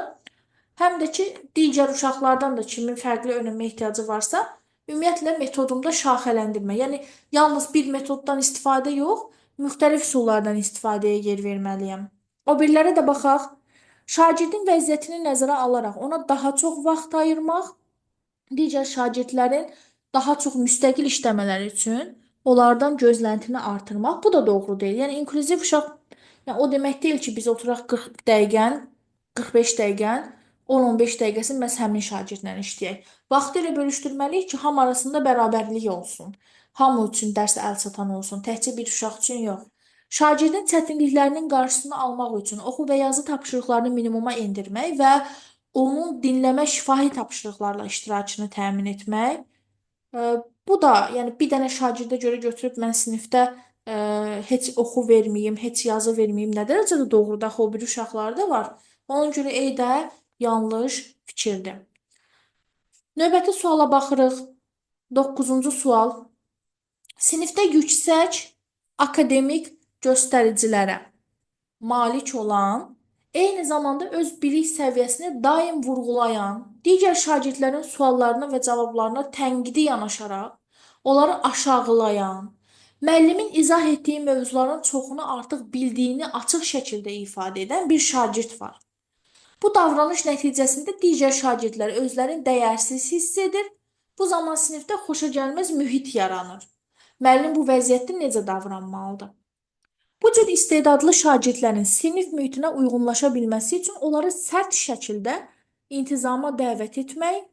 Həm də ki, digər uşaqlardan da kimin fərqli öyrənmə ehtiyacı varsa, ümumiyyətlə metodumda şaxələndirmə. Yəni yalnız bir metoddan istifadə yox, müxtəlif üsullardan istifadəyə yer verməliyəm. O birilərə də baxaq. Şagirdin vəziyyətini nəzərə alaraq ona daha çox vaxt ayırmaq, digər şagirdlərin daha çox müstəqil işləmələri üçün onlardan gözləntini artırmaq. Bu da doğru deyil. Yəni inklüziv uşaq, yəni o demək deyil ki, biz oturaq 40 dəqiqən, 45 dəqiqən, 10-15 dəqiqəsini məhz həmin şagirdlə işləyək. Vaxtı elə bölüşdürməliyik ki, hamı arasında bərabərlik olsun. Hamı üçün dərs əlçatan olsun, təkcə bir uşaq üçün yox. Şagirdin çətinliklərinin qarşısını almaq üçün oxu və yazı tapşırıqlarını minimuma endirmək və onun dinləmə şifahi tapşırıqlarla iştirakını təmin etmək. E, Bu da, yəni bir dənə şagirdə görə götürüb mən sinifdə heç oxu verməyim, heç yazı verməyim nə dərəcədə doğrudur, axı o bir uşaqlar da var. Ona görə də yanlış fikirdir. Növbəti suala baxırıq. 9-cu sual. Sinifdə yüksək akademik göstəricilərə malik olan, eyni zamanda öz bilik səviyyəsini daim vurğulayan, digər şagirdlərin suallarına və cavablarına tənqidi yanaşaraq, onları aşağılayan, müəllimin izah etdiyi mövzuların çoxunu artıq bildiyini açıq şəkildə ifadə edən bir şagird var. Bu davranış nəticəsində digər şagirdlər özlərini dəyərsiz hiss edir. Bu zaman sinifdə xoşagəlməz mühit yaranır. Müəllim bu vəziyyətdə necə davranmalıdır? Bu cür istedadlı şagirdlərin sinif mühitinə uyğunlaşa bilməsi üçün onları sərt şəkildə intizama dəvət etmək,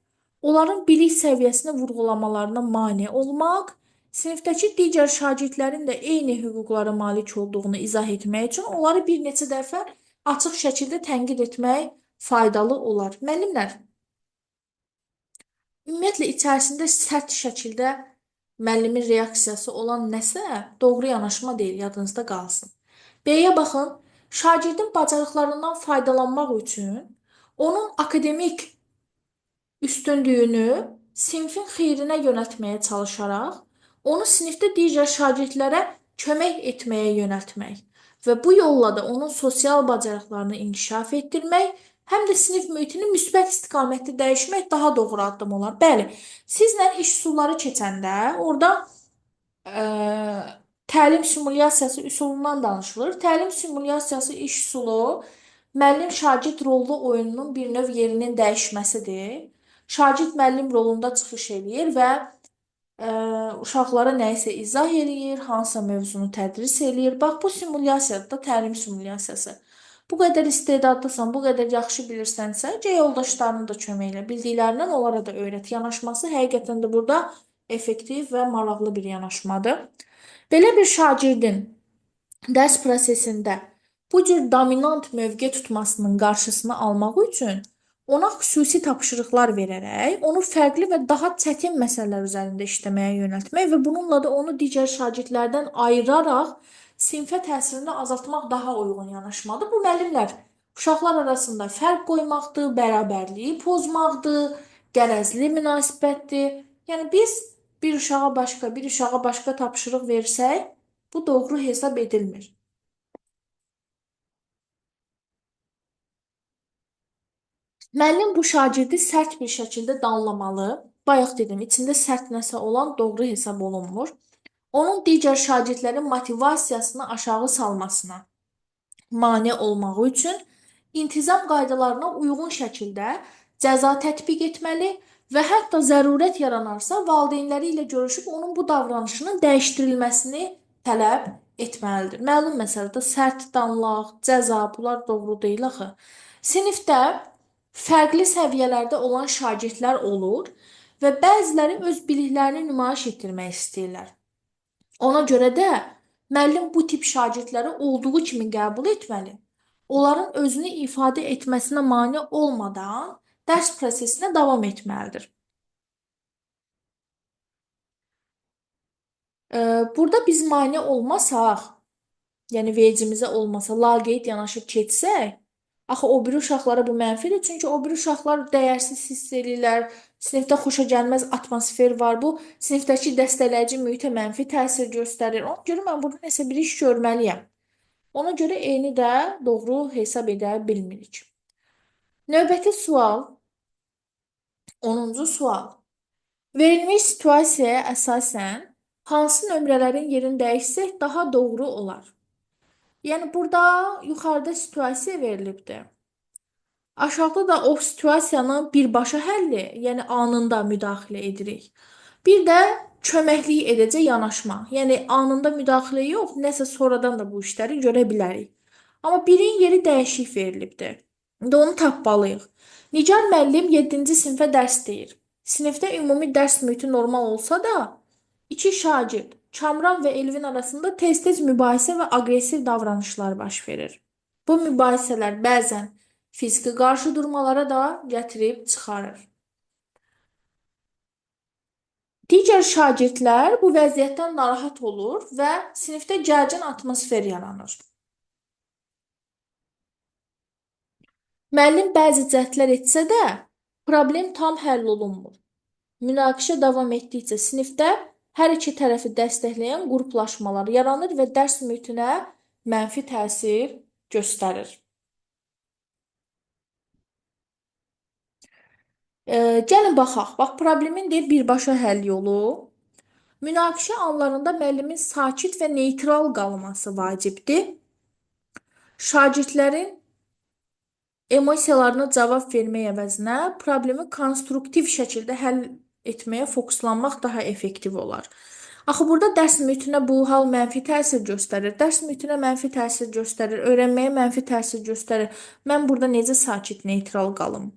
onların bilik səviyyəsini vurğulamalarına mane olmaq, sinifdəki digər şagirdlərin də eyni hüquqlara malik olduğunu izah etmək üçün onları bir neçə dəfə açıq şəkildə tənqid etmək faydalı olar. Müəllimlər, ümumiyyətlə içərisində sərt şəkildə müəllimin reaksiyası olan nəsə doğru yanaşma deyil, yadınızda qalsın. B-yə baxın, şagirdin bacarıqlarından faydalanmaq üçün onun akademik üstünlüyünü sinfin xeyrinə yönəltməyə çalışaraq, onu sinifdə digər şagirdlərə kömək etməyə yönəltmək və bu yolla da onun sosial bacarıqlarını inkişaf etdirmək, həm də sinif mühitini müsbət istiqamətdə dəyişmək daha doğru addım olar. Bəli, sizlə iş üsulları keçəndə orada təlim simulyasiyası üsulundan danışılır. Təlim simulyasiyası iş üsulu müəllim şagird rollu oyununun bir növ yerinin dəyişməsidir. Şagird müəllim rolunda çıxış eləyir və uşaqlara nəyisə izah eləyir, hansısa mövzunu tədris eləyir. Bax, bu simulyasiyadır da, təlim simulyasiyası. Bu qədər istedadlısan, bu qədər yaxşı bilirsənsə, gəl yoldaşlarına da kömək elə. Bildiklərindən onlara da öyrət. Yanaşması həqiqətən də burada effektiv və maraqlı bir yanaşmadır. Belə bir şagirdin dərs prosesində bu cür dominant mövqe tutmasının qarşısını almaq üçün ona xüsusi tapşırıqlar verərək, onu fərqli və daha çətin məsələlər üzərində işləməyə yönəltmək və bununla da onu digər şagirdlərdən ayıraraq sinfə təsirini azaltmaq daha uyğun yanaşmadır. Bu müəllimlər uşaqlar arasında fərq qoymaqdır, bərabərliyi pozmaqdır, qərəzli münasibətdir. Yəni biz bir uşağa başqa tapşırıq versək, bu doğru hesab edilmir. Müəllim bu şagirdi sərt bir şəkildə danlamalı. Bayaq dedim, içində sərt nəsə olan doğru hesab olunmur. Onun digər şagirdlərin motivasiyasını aşağı salmasına mane olmaq üçün intizam qaydalarına uyğun şəkildə cəza tətbiq etməli və hətta zərurət yaranarsa valideynləri ilə görüşüb onun bu davranışının dəyişdirilməsini tələb etməlidir. Məlum məsələdə sərt danlaq, cəza bunlar doğru deyil axı. Sinifdə Fərqli səviyyələrdə olan şagirdlər olur və bəziləri öz biliklərini nümayiş etdirmək istəyirlər. Ona görə də müəllim bu tip şagirdləri olduğu kimi qəbul etməli. Onların özünü ifadə etməsinə mane olmadan dərs prosesinə davam etməlidir. Burada biz mane olmasaq, yəni vecimizə olmasa, laqeyd yanaşıb keçsək, axı o biri uşaqlara bu mənfidir, çünki o biri uşaqlar dəyərsiz hiss edirlər, sinifdə xoşagəlməz atmosfer var, bu sinifdəki dəstəkləyici mühitə mənfi təsir göstərir. Ona görə mən burada nəsə bir iş görməliyəm. Ona görə eyni də doğru hesab edə bilmirik. Növbəti sual, 10-cu sual. Verilmiş situasiyaya əsasən hansı nömrələrin yerini dəyişsək daha doğru olar? Yəni burada yuxarıda situasiya verilibdir. Aşağıda da o situasiyanın birbaşa həlli, yəni anında müdaxilə edirik. Bir də köməklik edəcək yanaşma. Yəni anında müdaxilə yox, nəsə sonradan da bu işləri görə bilərik. Amma birin yeri dəyişik verilibdir. İndi onu tapmalıyıq. Nigar müəllim 7-ci sinifə dərs deyir. Sinifdə ümumi dərs mühiti normal olsa da, iki şagird, Kamran və Elvin arasında tez-tez mübahisə və aqressiv davranışlar baş verir. Bu mübahisələr bəzən fiziki qarşıdurmalara da gətirib çıxarır. Digər şagirdlər bu vəziyyətdən narahat olur və sinifdə gərgin atmosfer yaranır. Müəllim bəzi cəhdlər etsə də, problem tam həll olunmur. Münaqişə davam etdikcə sinifdə hər iki tərəfi dəstəkləyən qruplaşmalar yaranır və dərs mühitinə mənfi təsir göstərir. Gəlin baxaq. Bax, problemin deyir birbaşa həll yolu. Münaqişə anlarında müəllimin sakit və neytral qalması vacibdir. Şagirdlərin emosiyalarına cavab vermək əvəzinə problemi konstruktiv şəkildə həll etməyə fokuslanmaq daha effektiv olar. Axı burada dərs mühitinə bu hal mənfi təsir göstərir. Dərs mühitinə mənfi təsir göstərir, öyrənməyə mənfi təsir göstərir. Mən burada necə sakit, neytral qalım?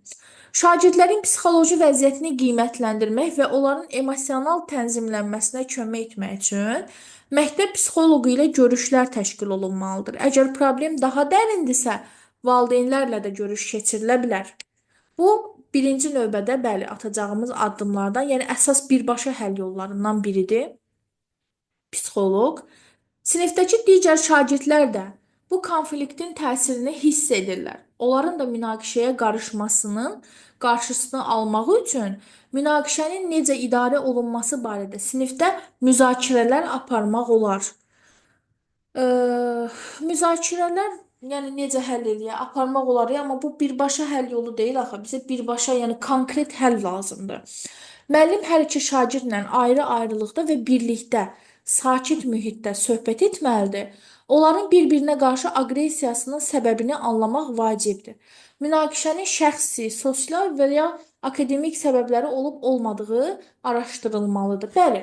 Şagirdlərin psixoloji vəziyyətini qiymətləndirmək və onların emosional tənzimlənməsinə kömək etmək üçün məktəb psixoloqu ilə görüşlər təşkil olunmalıdır. Əgər problem daha dərindirsə, valideynlərlə də görüş keçirilə bilər. Bu birinci növbədə bəli atacağımız addımlardan, yəni əsas birbaşa həll yollarından biridir. Psixoloq. Sinifdəki digər şagirdlər də bu konfliktin təsirini hiss edirlər. Onların da münaqişəyə qarışmasının qarşısını almaq üçün münaqişənin necə idarə olunması barədə sinifdə müzakirələr aparmaq olar. Müzakirələr, yəni necə həll eləyə, aparmaq olar, amma bu birbaşa həll yolu deyil axı. Bizə birbaşa, yəni konkret həll lazımdır. Müəllim hər iki şagirdlə ayrı-ayrılıqda və birlikdə, sakit mühitdə söhbət etməlidir. Onların bir-birinə qarşı aqressiyasının səbəbini anlamaq vacibdir. Münaqişənin şəxsi, sosial və ya akademik səbəbləri olub-olmadığı araşdırılmalıdır. Bəli.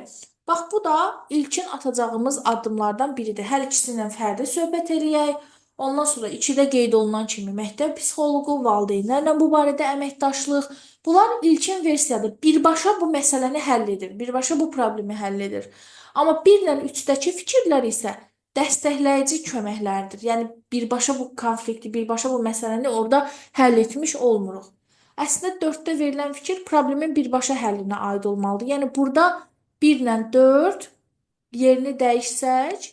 Bax bu da ilkin atacağımız addımlardan biridir. Hər ikisi ilə fərdi söhbət eləyək. Ondan sonra 2-də qeyd olunan kimi məktəb psixoloqu, valideynlərlə bu barədə əməkdaşlıq. Bunlar ilkin versiyadır. Birbaşa bu məsələni həll edir. Birbaşa bu problemi həll edir. Amma 1 ilə 3-dəki fikirlər isə dəstəkləyici köməklərdir. Yəni birbaşa bu konflikti, birbaşa bu məsələni orada həll etmiş olmuruq. Əslində 4-də verilən fikir problemin birbaşa həllinə aid olmalıdır. Yəni burada 1 ilə 4 yerini dəyişsək,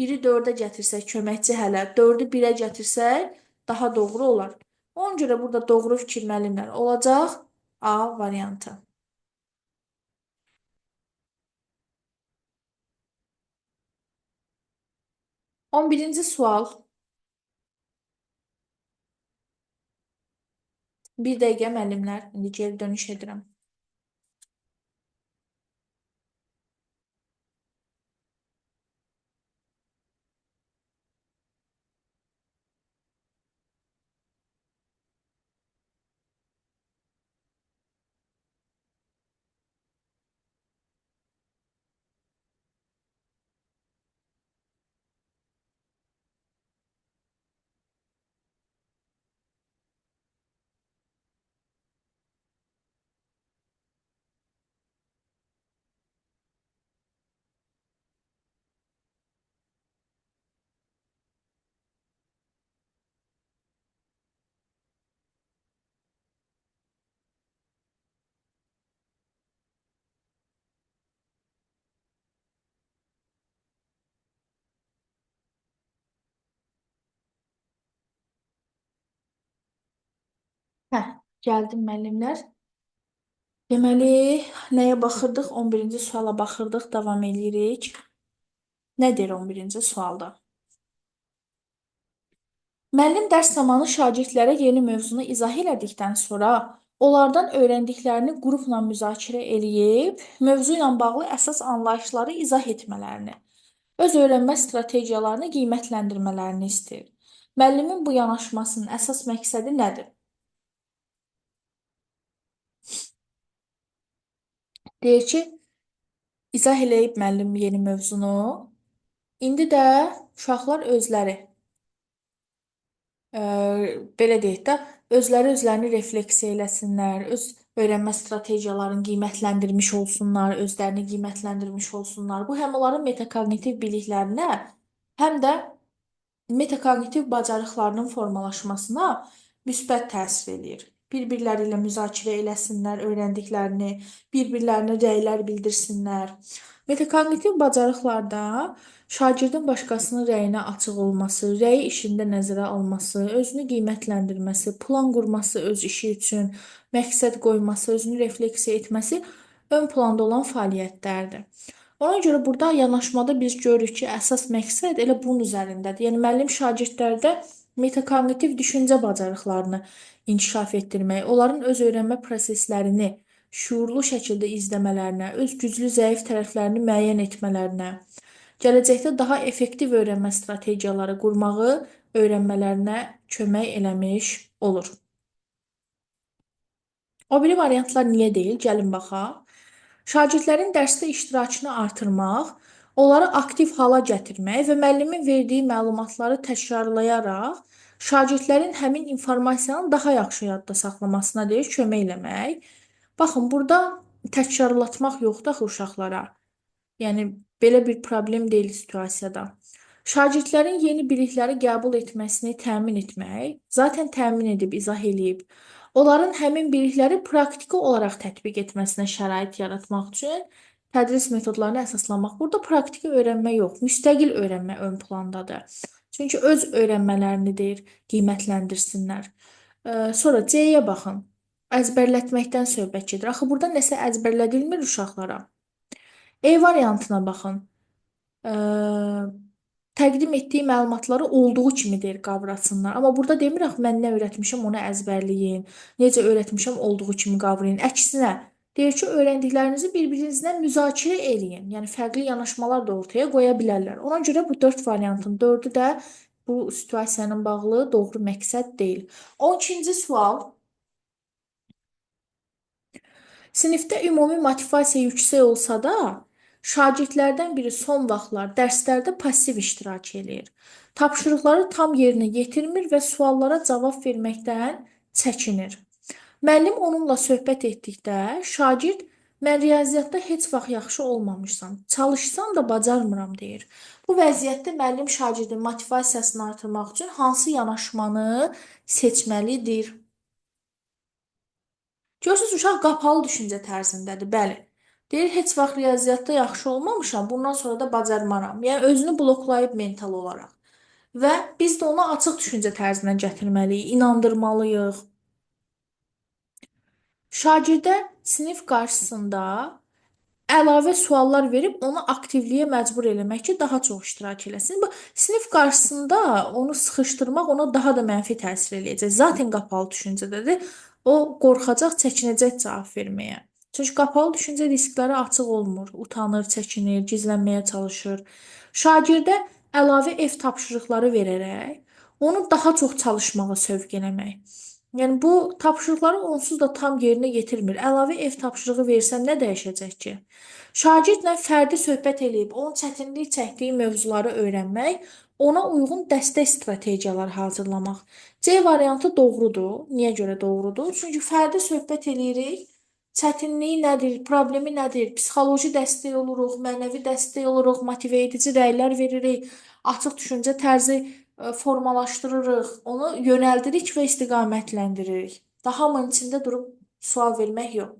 1-i 4-ə gətirsək köməkçi hələ, 4-ü 1-ə gətirsək daha doğru olar. Ona görə burada doğru fikir müəllimlər olacaq A variantı. 11-ci sual. Bir dəqiqə müəllimlər, indi geri dönüş edirəm. Gəldim müəllimlər. Deməli, nəyə baxırdıq? 11-ci suala baxırdıq, davam edirik. Nə deyir 11-ci sualda? Müəllim dərs zamanı şagirdlərə yeni mövzunu izah elədikdən sonra onlardan öyrəndiklərini qrupla müzakirə eləyib, mövzu ilə bağlı əsas anlayışları izah etmələrini, öz öyrənmə strategiyalarını qiymətləndirmələrini istəyir. Müəllimin bu yanaşmasının əsas məqsədi nədir? Deyir ki, izah eləyib müəllim yeni mövzunu. İndi də uşaqlar özləri belə deyək də, özlərini refleksiya eləsinlər, öz öyrənmə strategiyalarını qiymətləndirmiş olsunlar, özlərini qiymətləndirmiş olsunlar. Bu həm onların metakognitiv biliklərinə, həm də metakognitiv bacarıqlarının formalaşmasına müsbət təsir eləyir. Bir-birləri ilə müzakirə eləsinlər, öyrəndiklərini, bir-birlərinə rəylər bildirsinlər. Metakognitiv bacarıqlarda şagirdin başqasının rəyinə açıq olması, rəyi işində nəzərə alması, özünü qiymətləndirməsi, plan qurması öz işi üçün, məqsəd qoyması, özünü refleksiya etməsi ön planda olan fəaliyyətlərdir. Ona görə burada yanaşmada biz görürük ki, əsas məqsəd elə bunun üzərindədir. Yəni müəllim şagirdlərdə metakognitiv düşüncə bacarıqlarını inkişaf etdirmək, onların öz öyrənmə proseslərini şuurlu şəkildə izləmələrinə, öz güclü, zəif tərəflərini müəyyən etmələrinə, gələcəkdə daha effektiv öyrənmə strategiyaları qurmağı öyrənmələrinə kömək eləmiş olur. O biri variantlar niyə deyil? Gəlin baxaq. Şagirdlərin dərsdə iştirakını artırmaq, onları aktiv hala gətirmək və müəllimin verdiyi məlumatları təkrarlayaraq şagirdlərin həmin informasiyanı daha yaxşı yadda saxlamasına deyir, kömək eləmək. Baxın, burada təkrarlatmaq yoxdur axı uşaqlara. Yəni belə bir problem deyil situasiyada. Şagirdlərin yeni bilikləri qəbul etməsini təmin etmək, zaten təmin edib, izah eləyib. Onların həmin bilikləri praktiki olaraq tətbiq etməsinə şərait yaratmaq üçün tədris metodlarını əsaslanmaq. Burada praktiki öyrənmə yox, müstəqil öyrənmə ön plandadır. Çünki öz öyrənmələrini deyir, qiymətləndirsinlər. Sonra C-yə baxın. Əzbərlətməkdən söhbət gedir. Axı burada nəsə əzbərlədilmir uşaqlara. E variantına baxın. Eee, Təqdim etdiyi məlumatları olduğu kimi deyir qavrasınlar. Amma burada demir axı mən nə öyrətmişəm onu əzbərləyin. Necə öyrətmişəm olduğu kimi qavrayın. Əksinə deyir ki, öyrəndiklərinizi bir-birinizlə müzakirə eləyin. Yəni fərqli yanaşmalar da ortaya qoya bilərlər. Ona görə bu 4 variantın 4-ü də bu situasiya ilə bağlı doğru məqsəd deyil. 12-ci sual. Sinifdə ümumi motivasiya yüksək olsa da, şagirdlərdən biri son vaxtlar dərslərdə passiv iştirak eləyir. Tapşırıqları tam yerinə yetirmir və suallara cavab verməkdən çəkinir. Müəllim onunla söhbət etdikdə, şagird mən riyaziyyatda heç vaxt yaxşı olmamışsam, çalışsam da bacarmıram deyir. Bu vəziyyətdə müəllim şagirdin motivasiyasını artırmaq üçün hansı yanaşmanı seçməlidir? Görürsüz, uşaq qapalı düşüncə tərzindədir, bəli. Deyir, heç vaxt riyaziyyatda yaxşı olmamışam, bundan sonra da bacarmaram. Yəni, özünü bloklayıb mental olaraq. Və biz də onu açıq düşüncə tərzinə gətirməliyik, inandırmalıyıq. Şagirdə sinif qarşısında əlavə suallar verib onu aktivliyə məcbur eləmək ki, daha çox iştirak eləsin. Bu sinif qarşısında onu sıxışdırmaq ona daha da mənfi təsir eləyəcək. Zaten qapalı düşüncədədir. O qorxacaq, çəkinəcək cavab verməyə. Çünki qapalı düşüncə risklərə açıq olmur. Utanır, çəkinir, gizlənməyə çalışır. Şagirdə əlavə ev tapşırıqları verərək onu daha çox çalışmağa sövq eləmək. Yəni bu tapşırıqları onsuz da tam yerinə yetirmir. Əlavə ev tapşırığı versən nə dəyişəcək ki? Şagirdlə fərdi söhbət eləyib, onun çətinlik çəkdiyi mövzuları öyrənmək, ona uyğun dəstək strategiyaları hazırlamaq. C variantı doğrudur. Niyə görə doğrudur? Çünki fərdi söhbət eləyirik. Çətinliyi nədir, problemi nədir? Psixoloji dəstək oluruq, mənəvi dəstək oluruq, motive edici rəylər veririk, açıq düşüncə tərzi formalaşdırırıq, onu yönəldirik və istiqamətləndirik. Daha hamının içində durub sual vermək yox.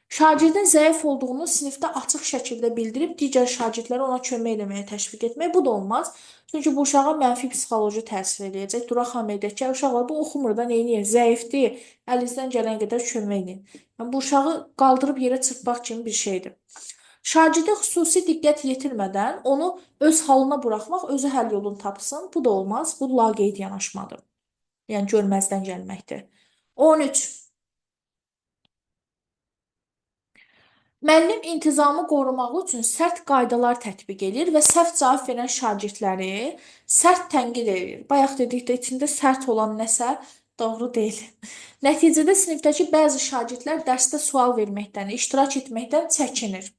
Şagirdin zəif olduğunu sinifdə açıq şəkildə bildirib digər şagirdlərə ona kömək etməyə təşviq etmək bu da olmaz. Çünki bu uşağa mənfi psixoloji təsir eləyəcək. Dura xanım deyəcək ki, uşaqlar bu oxumur da, neyniyir? Zəifdir. Əlinizdən gələn qədər kömək edin. Yəni, bu uşağı qaldırıb yerə çırpmaq kimi bir şeydir. Şagirdə xüsusi diqqət yetirmədən onu öz halına buraxmaq, özü həll yolunu tapsın. Bu da olmaz. Bu laqeyd yanaşmadır. Yəni görməzdən gəlməkdir. 13. Müəllim intizamı qorumaq üçün sərt qaydalar tətbiq edir və səhv cavab verən şagirdləri sərt tənqid edir. Bayaq dedik də içində sərt olan nəsə doğru deyil. Nəticədə sinifdəki bəzi şagirdlər dərsdə sual verməkdən, iştirak etməkdən çəkinir.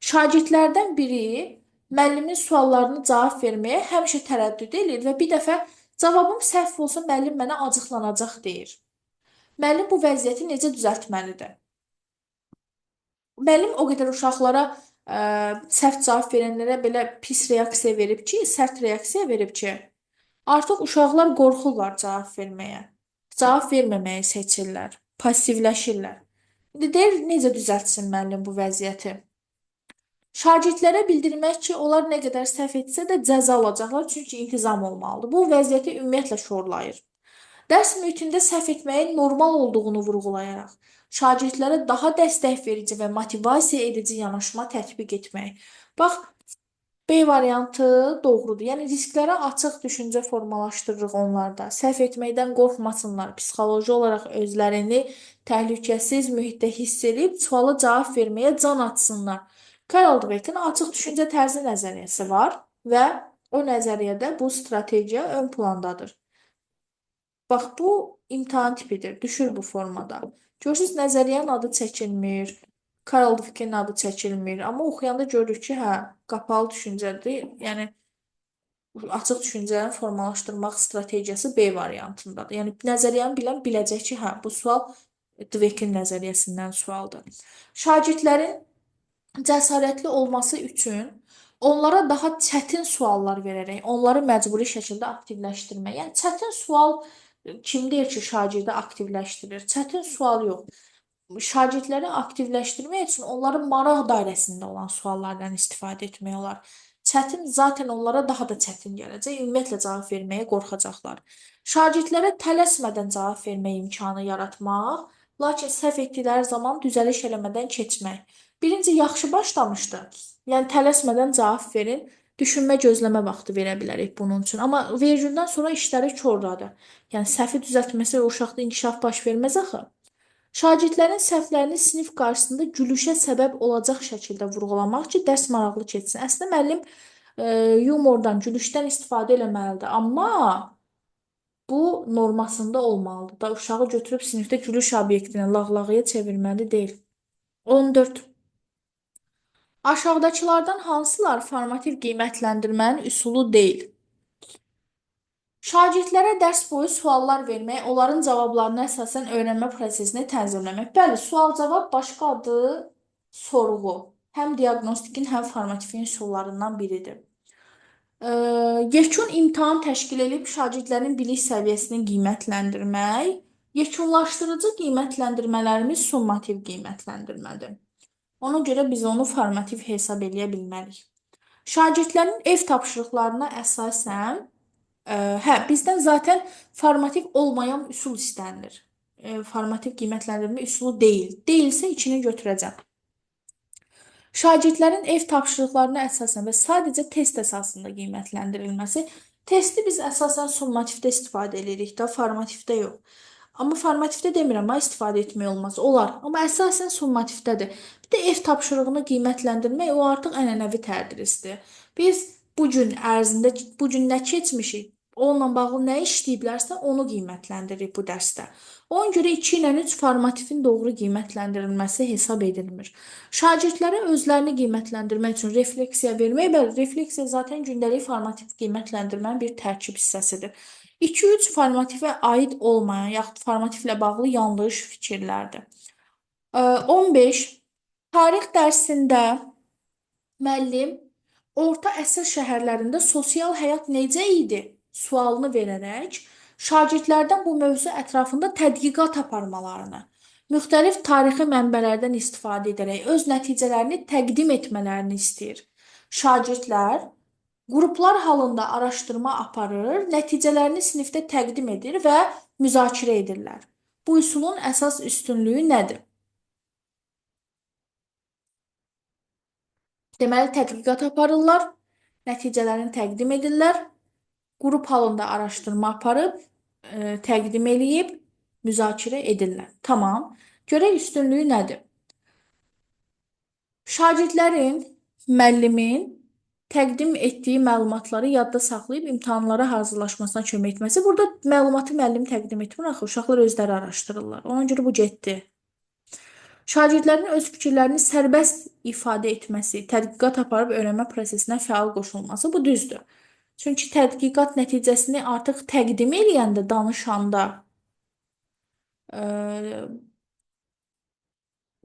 Şagirdlərdən biri müəllimin suallarını cavab verməyə həmişə tərəddüd edir və bir dəfə cavabım səhv olsa müəllim mənə acıqlanacaq deyir. Müəllim bu vəziyyəti necə düzəltməlidir? Müəllim o qədər uşaqlara səhv cavab verənlərə belə pis reaksiya verib ki, sərt reaksiya verib ki, artıq uşaqlar qorxurlar cavab verməyə. Cavab verməməyi seçirlər, passivləşirlər. İndi deyir necə düzəltsin müəllim bu vəziyyəti? Şagirdlərə bildirmək ki, onlar nə qədər səhv etsə də cəza alacaqlar, çünki intizam olmalıdır. Bu vəziyyəti ümumiyyətlə şorlayır. Dərs mühitində səhv etməyin normal olduğunu vurğulayaraq, şagirdlərə daha dəstək verici və motivasiya edici yanaşma tətbiq etmək. Bax, B variantı doğrudur. Yəni risklərə açıq düşüncə formalaşdırırıq onlarda. Səhv etməkdən qorxmasınlar, psixoloji olaraq özlərini təhlükəsiz mühitdə hiss edib suala cavab verməyə can atsınlar. Carol Dweck'in açıq düşüncə tərzi nəzəriyyəsi var və o nəzəriyyədə bu strategiya ön plandadır. Bax, bu imtahan tipidir. Düşür bu formada. Görürsünüz, nəzəriyyənin adı çəkilmir. Karl Dweck'in adı çəkilmir. Amma oxuyanda görürük ki, hə, qapalı düşüncədir. Yəni, açıq düşüncəni formalaşdırmaq strategiyası B variantındadır. Yəni, nəzəriyyəni bilən biləcək ki, hə, bu sual Dweck'in nəzəriyyəsindən sualdır. Şagirdlərin cəsarətli olması üçün onlara daha çətin suallar verərək, onları məcburi şəkildə aktivləşdirmək. Yəni, çətin sual kim deyir ki, şagirdi aktivləşdirir? Çətin sual yox. Şagirdləri aktivləşdirmək üçün onların maraq dairəsində olan suallardan istifadə etmək olar. Çətin zaten onlara daha da çətin gələcək. Ümumiyyətlə cavab verməyə qorxacaqlar. Şagirdlərə tələsmədən cavab vermək imkanı yaratmaq, lakin səhv etdikləri zaman düzəliş eləmədən keçmək. Birinci yaxşı başlamışdı. Yəni tələsmədən cavab verin. Düşünmə, gözləmə vaxtı verə bilərik bunun üçün. Amma vergüldən sonra işləri korladı. Yəni səhvi düzəltməsə uşaqda inkişaf baş verməz axı. Şagirdlərin səhvlərini sinif qarşısında gülüşə səbəb olacaq şəkildə vurğulamaq ki, dərs maraqlı keçsin. Əslində müəllim yumordan, gülüşdən istifadə eləməlidir, amma bu normasında olmalıdır. Da uşağı götürüb sinifdə gülüş obyektinə, lağlağıya çevirməli deyil. 14. Aşağıdakılardan hansılar formativ qiymətləndirmənin üsulu deyil? Şagirdlərə dərs boyu suallar vermək, onların cavablarına əsasən öyrənmə prosesini tənzimləmək. Bəli, sual-cavab başqa adı sorğu. Həm diaqnostikin, həm formativin üsullarından biridir. Yekun imtahan təşkil edib şagirdlərin bilik səviyyəsini qiymətləndirmək, yekunlaşdırıcı qiymətləndirmələrimiz summativ qiymətləndirmədir. Ona görə biz onu formativ hesab eləyə bilmərik. Şagirdlərin ev tapşırıqlarına əsasən hə, bizdən zaten formativ olmayan üsul istənilir. Formativ qiymətləndirmə üsulu deyil. Deyilsə içini götürəcəm. Şagirdlərin ev tapşırıqlarına əsasən və sadəcə test əsasında qiymətləndirilməsi. Testi biz əsasən summativdə istifadə edirik də, formativdə yox. Amma formativdə demirəm, amma istifadə etmək olmaz. Olar, amma əsasən summativdədir. Bir də ev tapşırığını qiymətləndirmək o artıq ənənəvi tədrisdir. Biz bu gün ərzində bu gün nə keçmişik? Onunla bağlı nə işləyiblərsə onu qiymətləndiririk bu dərsdə. Ona görə 2 ilə 3 formativin doğru qiymətləndirilməsi hesab edilmir. Şagirdlərə özlərini qiymətləndirmək üçün refleksiya vermək, bəli, refleksiya zaten gündəlik formativ qiymətləndirmənin bir tərkib hissəsidir. 2-3 formativə aid olmayan, yaxud formativlə bağlı yanlış fikirlərdir. 15. Tarix dərsində müəllim orta əsr şəhərlərində sosial həyat necə idi sualını verərək şagirdlərdən bu mövzu ətrafında tədqiqat aparmalarını, müxtəlif tarixi mənbələrdən istifadə edərək öz nəticələrini təqdim etmələrini istəyir. Şagirdlər qruplar halında araşdırma aparır, nəticələrini sinifdə təqdim edir və müzakirə edirlər. Bu üsulun əsas üstünlüyü nədir? Deməli, tədqiqat aparırlar, nəticələrini təqdim edirlər, qrup halında araşdırma aparıb, təqdim eləyib, müzakirə edirlər. Tamam. Görək üstünlüyü nədir? Şagirdlərin müəllimin təqdim etdiyi məlumatları yadda saxlayıb imtahanlara hazırlaşmasına kömək etməsi. Burada məlumatı müəllim təqdim etmir, axı uşaqlar özləri araşdırırlar. Ona görə bu getdi. Şagirdlərin öz fikirlərini sərbəst ifadə etməsi, tədqiqat aparıb öyrənmə prosesinə fəal qoşulması bu düzdür. Çünki tədqiqat nəticəsini artıq təqdim eləyəndə, danışanda,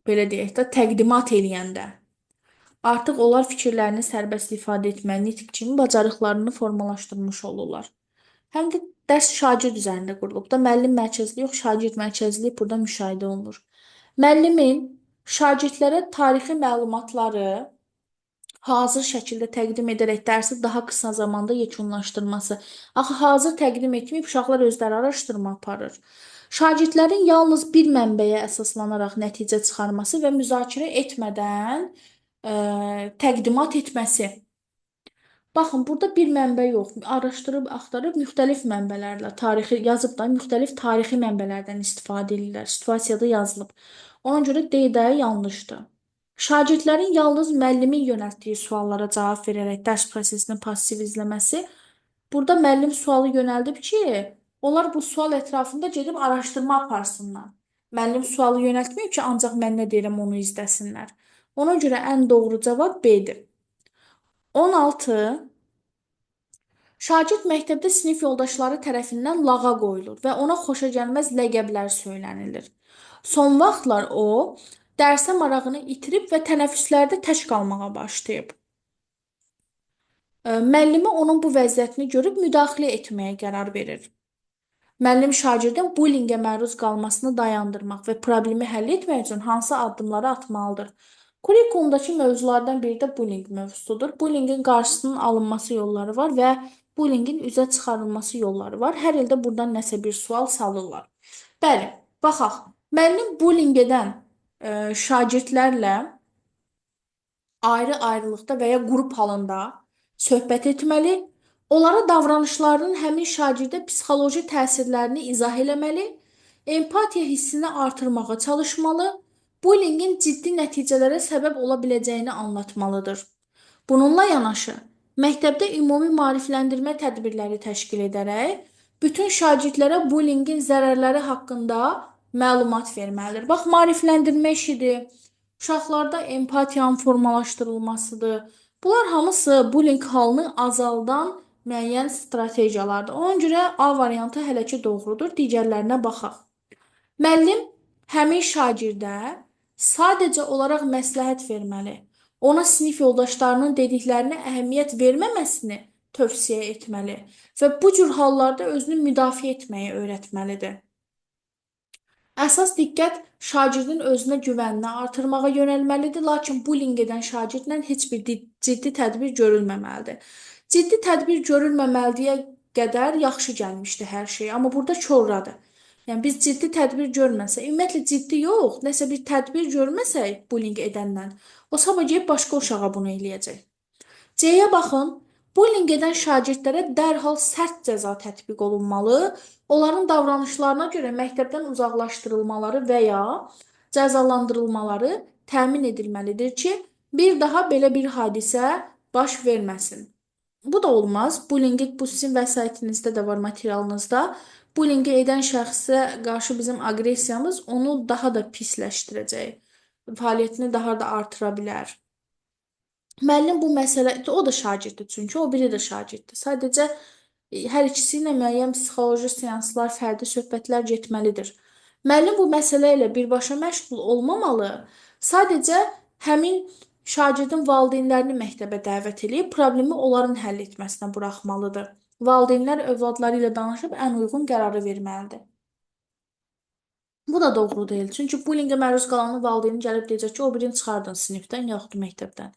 belə deyək də, təqdimat eləyəndə artıq onlar fikirlərini sərbəst ifadə etmə, nitq kimi bacarıqlarını formalaşdırmış olurlar. Həm də dərs şagird üzərində qurulub da, müəllim mərkəzli yox, şagird mərkəzli burada müşahidə olunur. Müəllimin şagirdlərə tarixi məlumatları hazır şəkildə təqdim edərək dərsi daha qısa zamanda yekunlaşdırması. Axı hazır təqdim etməyib uşaqlar özləri araşdırma aparır. Şagirdlərin yalnız bir mənbəyə əsaslanaraq nəticə çıxarması və müzakirə etmədən təqdimat etməsi. Baxın, burada bir mənbə yox. Araşdırıb, axtarıb müxtəlif mənbələrlə tarixi yazıb da müxtəlif tarixi mənbələrdən istifadə edirlər. Situasiyada yazılıb. Ona görə D-də yanlışdır. Şagirdlərin yalnız müəllimin yönəltdiyi suallara cavab verərək dərs prosesini passiv izləməsi. Burada müəllim sualı yönəldib ki, onlar bu sual ətrafında gedib araşdırma aparsınlar. Müəllim sualı yönəltməyib ki, ancaq mən nə deyirəm onu izləsinlər. Ona görə ən doğru cavab B-dir. 16. Şagird məktəbdə sinif yoldaşları tərəfindən lağa qoyulur və ona xoşagəlməz ləqəblər söylənilir. Son vaxtlar o, dərsə marağını itirib və tənəffüslərdə tək qalmağa başlayıb. Müəllimi onun bu vəziyyətini görüb müdaxilə etməyə qərar verir. Müəllim şagirdin bullyingə məruz qalmasını dayandırmaq və problemi həll etmək üçün hansı addımları atmalıdır? Kurikulumdakı mövzulardan biri də bullying mövzusudur. Bullyingin qarşısının alınması yolları var və bullyingin üzə çıxarılması yolları var. Hər ildə buradan nəsə bir sual salırlar. Bəli, baxaq. Müəllim bullying edən şagirdlərlə ayrı-ayrılıqda və ya qrup halında söhbət etməli, onlara davranışlarının həmin şagirdə psixoloji təsirlərini izah eləməli, empatiya hissini artırmağa çalışmalı, bullyingin ciddi nəticələrə səbəb ola biləcəyini anlatmalıdır. Bununla yanaşı, məktəbdə ümumi maarifləndirmə tədbirləri təşkil edərək, bütün şagirdlərə bullyingin zərərləri haqqında məlumat verməlidir. Bax, maarifləndirmə işidir, uşaqlarda empatiyanın formalaşdırılmasıdır. Bunlar hamısı bullying halını azaldan müəyyən strategiyalardır. Ona görə A variantı hələ ki doğrudur. Digərlərinə baxaq. Müəllim həmin şagirdə sadəcə olaraq məsləhət verməli. Ona sinif yoldaşlarının dediklərinə əhəmiyyət verməməsini tövsiyə etməli və bu cür hallarda özünü müdafiə etməyi öyrətməlidir. Əsas diqqət şagirdin özünə güvənini artırmağa yönəlməlidir, lakin bullying edən şagirdlə heç bir ciddi tədbir görülməməlidir. Ciddi tədbir görülməməliyə qədər yaxşı gəlmişdi hər şey, amma burada korradır. Yəni biz ciddi tədbir görməsək, ümumiyyətlə ciddi yox, nəsə bir tədbir görməsək bullying edəndən, o sabah gəlib başqa uşağa bunu eləyəcək. C-yə baxın. Bullying edən şagirdlərə dərhal sərt cəza tətbiq olunmalı, onların davranışlarına görə məktəbdən uzaqlaşdırılmaları və ya cəzalandırılmaları təmin edilməlidir ki, bir daha belə bir hadisə baş verməsin. Bu da olmaz. Bullyingi bu sizin vəsaitinizdə də var, materialınızda. Bullyingi edən şəxsə qarşı bizim aqressiyamız onu daha da pisləşdirəcək. Fəaliyyətini daha da artıra bilər. Müəllim bu məsələ, o da şagirddir çünki, o biri də şagirddir. Sadəcə hər ikisi ilə müəyyən psixoloji seanslar, fərdi söhbətlər getməlidir. Müəllim bu məsələ ilə birbaşa məşğul olmamalı, sadəcə həmin şagirdin valideynlərini məktəbə dəvət edib problemi onların həll etməsinə buraxmalıdır. Valideynlər övladları ilə danışıb ən uyğun qərarı verməlidir. Bu da doğru deyil. Çünki bullyingə məruz qalanın valideyni gəlib deyəcək ki, o birini çıxardın sinifdən yaxud məktəbdən.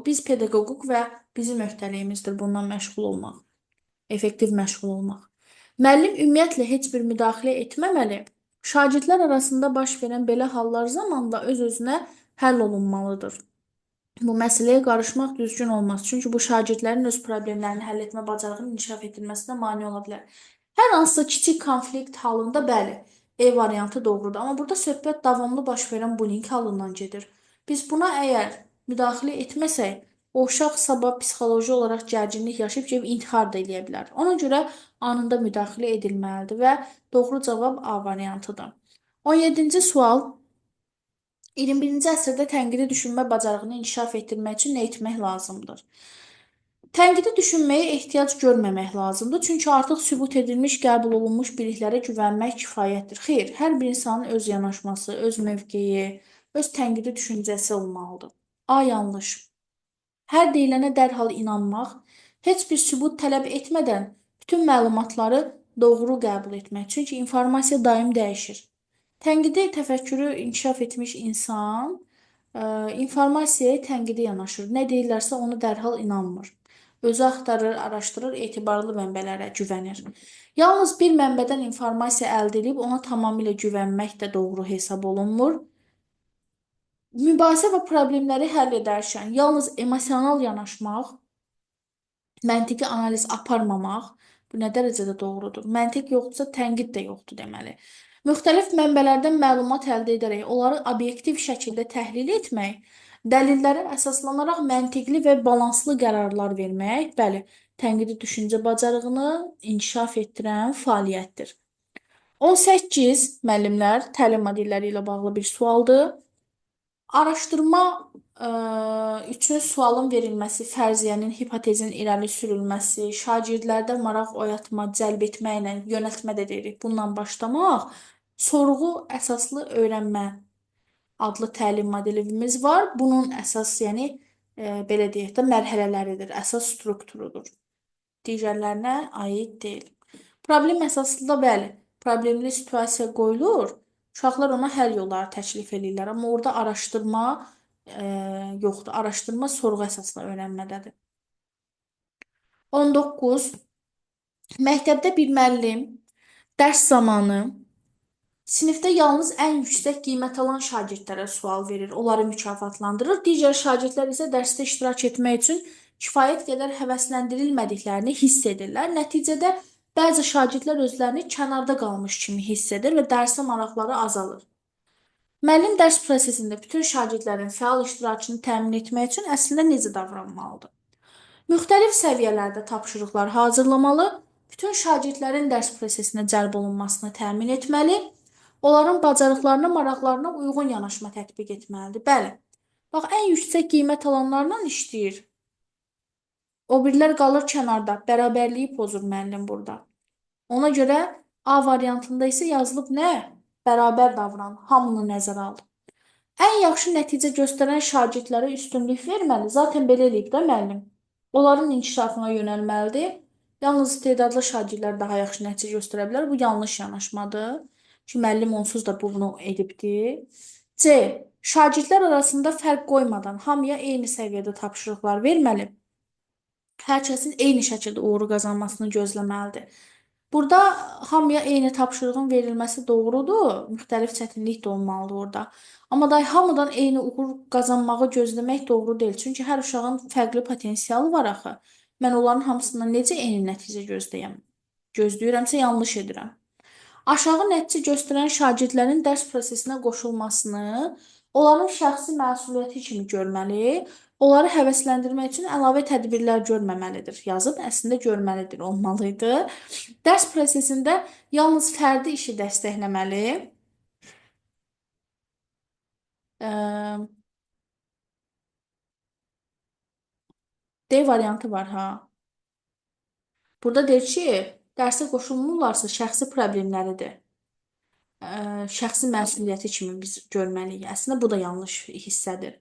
Biz pedaqoquq və bizim öhdəliyimizdir bundan məşğul olmaq, effektiv məşğul olmaq. Müəllim ümumiyyətlə heç bir müdaxilə etməməli. Şagirdlər arasında baş verən belə hallar zamanla öz-özünə həll olunmalıdır. Bu məsələyə qarışmaq düzgün olmaz. Çünki bu şagirdlərin öz problemlərini həll etmə bacarığının inkişaf etdirməsinə mane ola bilər. Hər hansısa kiçik konflikt halında bəli, E variantı doğrudur. Amma burada söhbət davamlı baş verən bullying halından gedir. Biz buna əgər müdaxilə etməsək, o uşaq sabah psixoloji olaraq gərginlik yaşayıb ki, intihar da edə bilər. Ona görə anında müdaxilə edilməlidir və doğru cavab A variantıdır. 17-ci sual. 21-ci əsrdə tənqidi düşünmə bacarığını inkişaf etdirmək üçün nə etmək lazımdır? Tənqidi düşünməyə ehtiyac görməmək lazımdır, çünki artıq sübut edilmiş, qəbul olunmuş biliklərə güvənmək kifayətdir. Xeyr, hər bir insanın öz yanaşması, öz mövqeyi, öz tənqidi düşüncəsi olmalıdır. A yanlış. Hər deyilənə dərhal inanmaq, heç bir sübut tələb etmədən bütün məlumatları doğru qəbul etmək. Çünki informasiya daim dəyişir. Tənqidi təfəkkürü inkişaf etmiş insan informasiyaya tənqidi yanaşır. Nə deyirlərsə onu dərhal inanmır. Özü axtarır, araşdırır, etibarlı mənbələrə güvənir. Yalnız bir mənbədən informasiya əldə edib ona tamamilə güvənmək də doğru hesab olunmur. Mübahisə və problemləri həll edərkən yalnız emosional yanaşmaq, məntiqi analiz aparmamaq bu nə dərəcədə doğrudur? Məntiq yoxdursa tənqid də yoxdur deməli. Müxtəlif mənbələrdən məlumat əldə edərək onları obyektiv şəkildə təhlil etmək, dəlillərə əsaslanaraq məntiqli və balanslı qərarlar vermək, bəli, tənqidi düşüncə bacarığını inkişaf etdirən fəaliyyətdir. 18 müəllimlər təlim modelləri ilə bağlı bir sualdır. Araşdırma üçün sualın verilməsi, fərziyyənin, hipotezin irəli sürülməsi, şagirdlərdə maraq oyatma, cəlb etməklə, yönəltmə də deyirik, bununla başlamaq, sorğu əsaslı öyrənmə adlı təlim modelimiz var. Bunun əsas, yəni belə deyək də, mərhələləridir, əsas strukturudur. Digərlərinə aid deyil. Problem əsaslı da bəli, problemli situasiya qoyulur. Uşaqlar ona həll yolları təklif edirlər, amma orada araşdırma yoxdur. Araşdırma sorğu əsaslı öyrənmədədir. 19. Məktəbdə bir müəllim dərs zamanı sinifdə yalnız ən yüksək qiymət alan şagirdlərə sual verir, onları mükafatlandırır. Digər şagirdlər isə dərsdə iştirak etmək üçün kifayət qədər həvəsləndirilmədiklərini hiss edirlər. Nəticədə bəzi şagirdlər özlərini kənarda qalmış kimi hiss edir və dərsə maraqları azalır. Müəllim dərs prosesində bütün şagirdlərin fəal iştirakını təmin etmək üçün əslində necə davranmalıdır? Müxtəlif səviyyələrdə tapşırıqlar hazırlamalı, bütün şagirdlərin dərs prosesinə cəlb olunmasını təmin etməli, onların bacarıqlarına, maraqlarına uyğun yanaşma tətbiq etməlidir. Bəli, bax, ən yüksək qiymət alanlarla işləyir. O birilər qalır kənarda, bərabərliyi pozur müəllim burada. Ona görə A variantında isə yazılıb nə? Bərabər davran, hamını nəzərə al. Ən yaxşı nəticə göstərən şagirdlərə üstünlük verməli. Zaten belə eləyib də müəllim. Onların inkişafına yönəlməlidir. Yalnız istedadlı şagirdlər daha yaxşı nəticə göstərə bilər. Bu yanlış yanaşmadır. Ki müəllim onsuz da bunu edibdir. C. Şagirdlər arasında fərq qoymadan hamıya eyni səviyyədə tapşırıqlar verməli. Hər kəsin eyni şəkildə uğuru qazanmasını gözləməlidir. Burada hamıya eyni tapşırığın verilməsi doğrudur. Müxtəlif çətinlik də olmalıdır orada. Amma da hamıdan eyni uğur qazanmağı gözləmək doğru deyil. Çünki hər uşağın fərqli potensialı var axı. Mən onların hamısından necə eyni nəticə gözləyəm? Gözləyirəmsə yanlış edirəm. Aşağı nəticə göstərən şagirdlərin dərs prosesinə qoşulmasını onların şəxsi məsuliyyəti kimi görməli, onları həvəsləndirmək üçün əlavə tədbirlər görməməlidir. Yazıb əslində görməlidir, olmalıydı. Dərs prosesində yalnız fərdi işi dəstəkləməli. D variantı var ha. Burada deyir ki, dərsə qoşulmurlarsa şəxsi problemləridir. Şəxsi məsuliyyəti kimi biz görməliyik. Əslində bu da yanlış hissədir.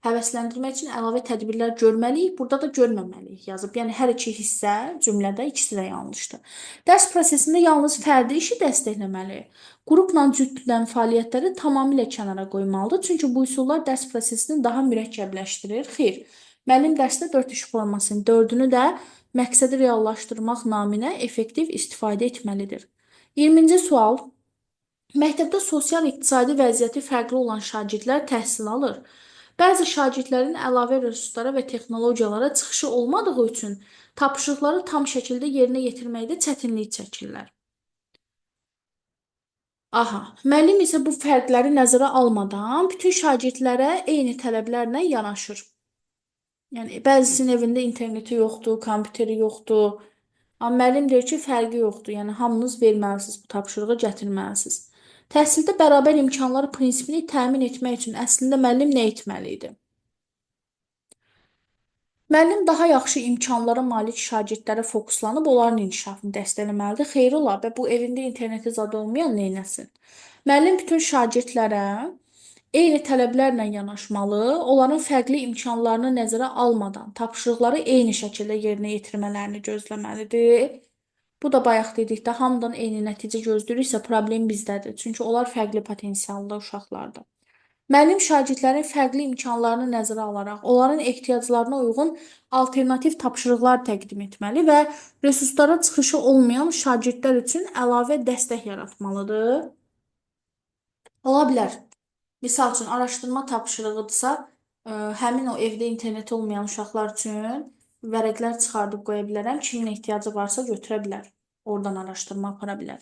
Həvəsləndirmək üçün əlavə tədbirlər görməliyik, burada da görməməliyik yazıb. Yəni hər iki hissə cümlədə ikisi də yanlışdır. Dərs prosesində yalnız fərdi işi dəstəkləməli. Qrupla cütlən fəaliyyətləri tamamilə kənara qoymalıdır, çünki bu üsullar dərs prosesini daha mürəkkəbləşdirir. Xeyr, müəllim dərsdə 4 iş formasının 4-ünü də məqsədi reallaşdırmaq naminə effektiv istifadə etməlidir. 20-ci sual. Məktəbdə sosial-iqtisadi vəziyyəti fərqli olan şagirdlər təhsil alır. Bəzi şagirdlərin əlavə resurslara və texnologiyalara çıxışı olmadığı üçün tapşırıqları tam şəkildə yerinə yetirməkdə çətinlik çəkirlər. Aha, müəllim isə bu fərqləri nəzərə almadan bütün şagirdlərə eyni tələblərlə yanaşır. Yəni bəzisinin evində interneti yoxdur, kompüteri yoxdur. Amma müəllim deyir ki, fərqi yoxdur. Yəni hamınız verməlisiniz bu tapşırığı gətirməlisiniz. Təhsildə bərabər imkanlar prinsipini təmin etmək üçün əslində müəllim nə etməli idi? Müəllim daha yaxşı imkanlara malik şagirdlərə fokuslanıb onların inkişafını dəstəkləməlidir. Xeyr ola və bu evində interneti zad olmayan neynəsin? Müəllim bütün şagirdlərə eyni tələblərlə yanaşmalı, onların fərqli imkanlarını nəzərə almadan tapşırıqları eyni şəkildə yerinə yetirmələrini gözləməlidir. Bu da bayaq dedikdə hamıdan eyni nəticə gözləyiriksə problem bizdədir. Çünki onlar fərqli potensiallı uşaqlardır. Müəllim şagirdlərin fərqli imkanlarını nəzərə alaraq onların ehtiyaclarına uyğun alternativ tapşırıqlar təqdim etməli və resurslara çıxışı olmayan şagirdlər üçün əlavə dəstək yaratmalıdır. Ola bilər. Misal üçün araşdırma tapşırığıdırsa, həmin o evdə interneti olmayan uşaqlar üçün vərəqlər çıxardıb qoya bilərəm. Kimin ehtiyacı varsa götürə bilər. Oradan araşdırma apara bilər.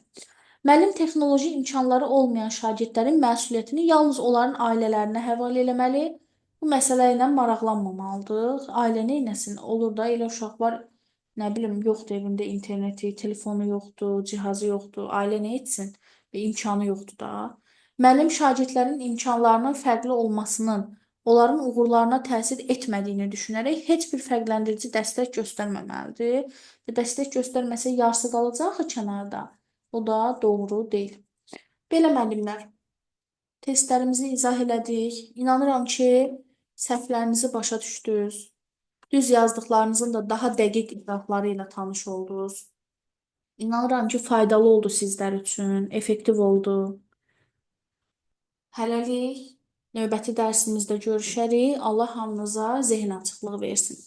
Müəllim texnoloji imkanları olmayan şagirdlərin məsuliyyətini yalnız onların ailələrinə həvalə eləməli. Bu məsələ ilə maraqlanmamalıdır. Ailə neynəsin? Olur da elə uşaq var, nə bilim, yoxdur evində interneti, telefonu yoxdur, cihazı yoxdur. Ailə nə etsin? İmkanı yoxdur da. Müəllim şagirdlərin imkanlarının fərqli olmasının onların uğurlarına təsir etmədiyini düşünərək heç bir fərqləndirici dəstək göstərməməlidir. Və dəstək göstərməsə yarısı qalacaq kənarda. O da doğru deyil. Belə müəllimlər, testlərimizi izah elədik. İnanıram ki, səhvlərinizi başa düşdünüz. Düz yazdıqlarınızın da daha dəqiq izahları ilə tanış oldunuz. İnanıram ki, faydalı oldu sizlər üçün, effektiv oldu. Hələlik növbəti dərsimizdə görüşərik. Allah hamınıza zehin açıqlığı versin.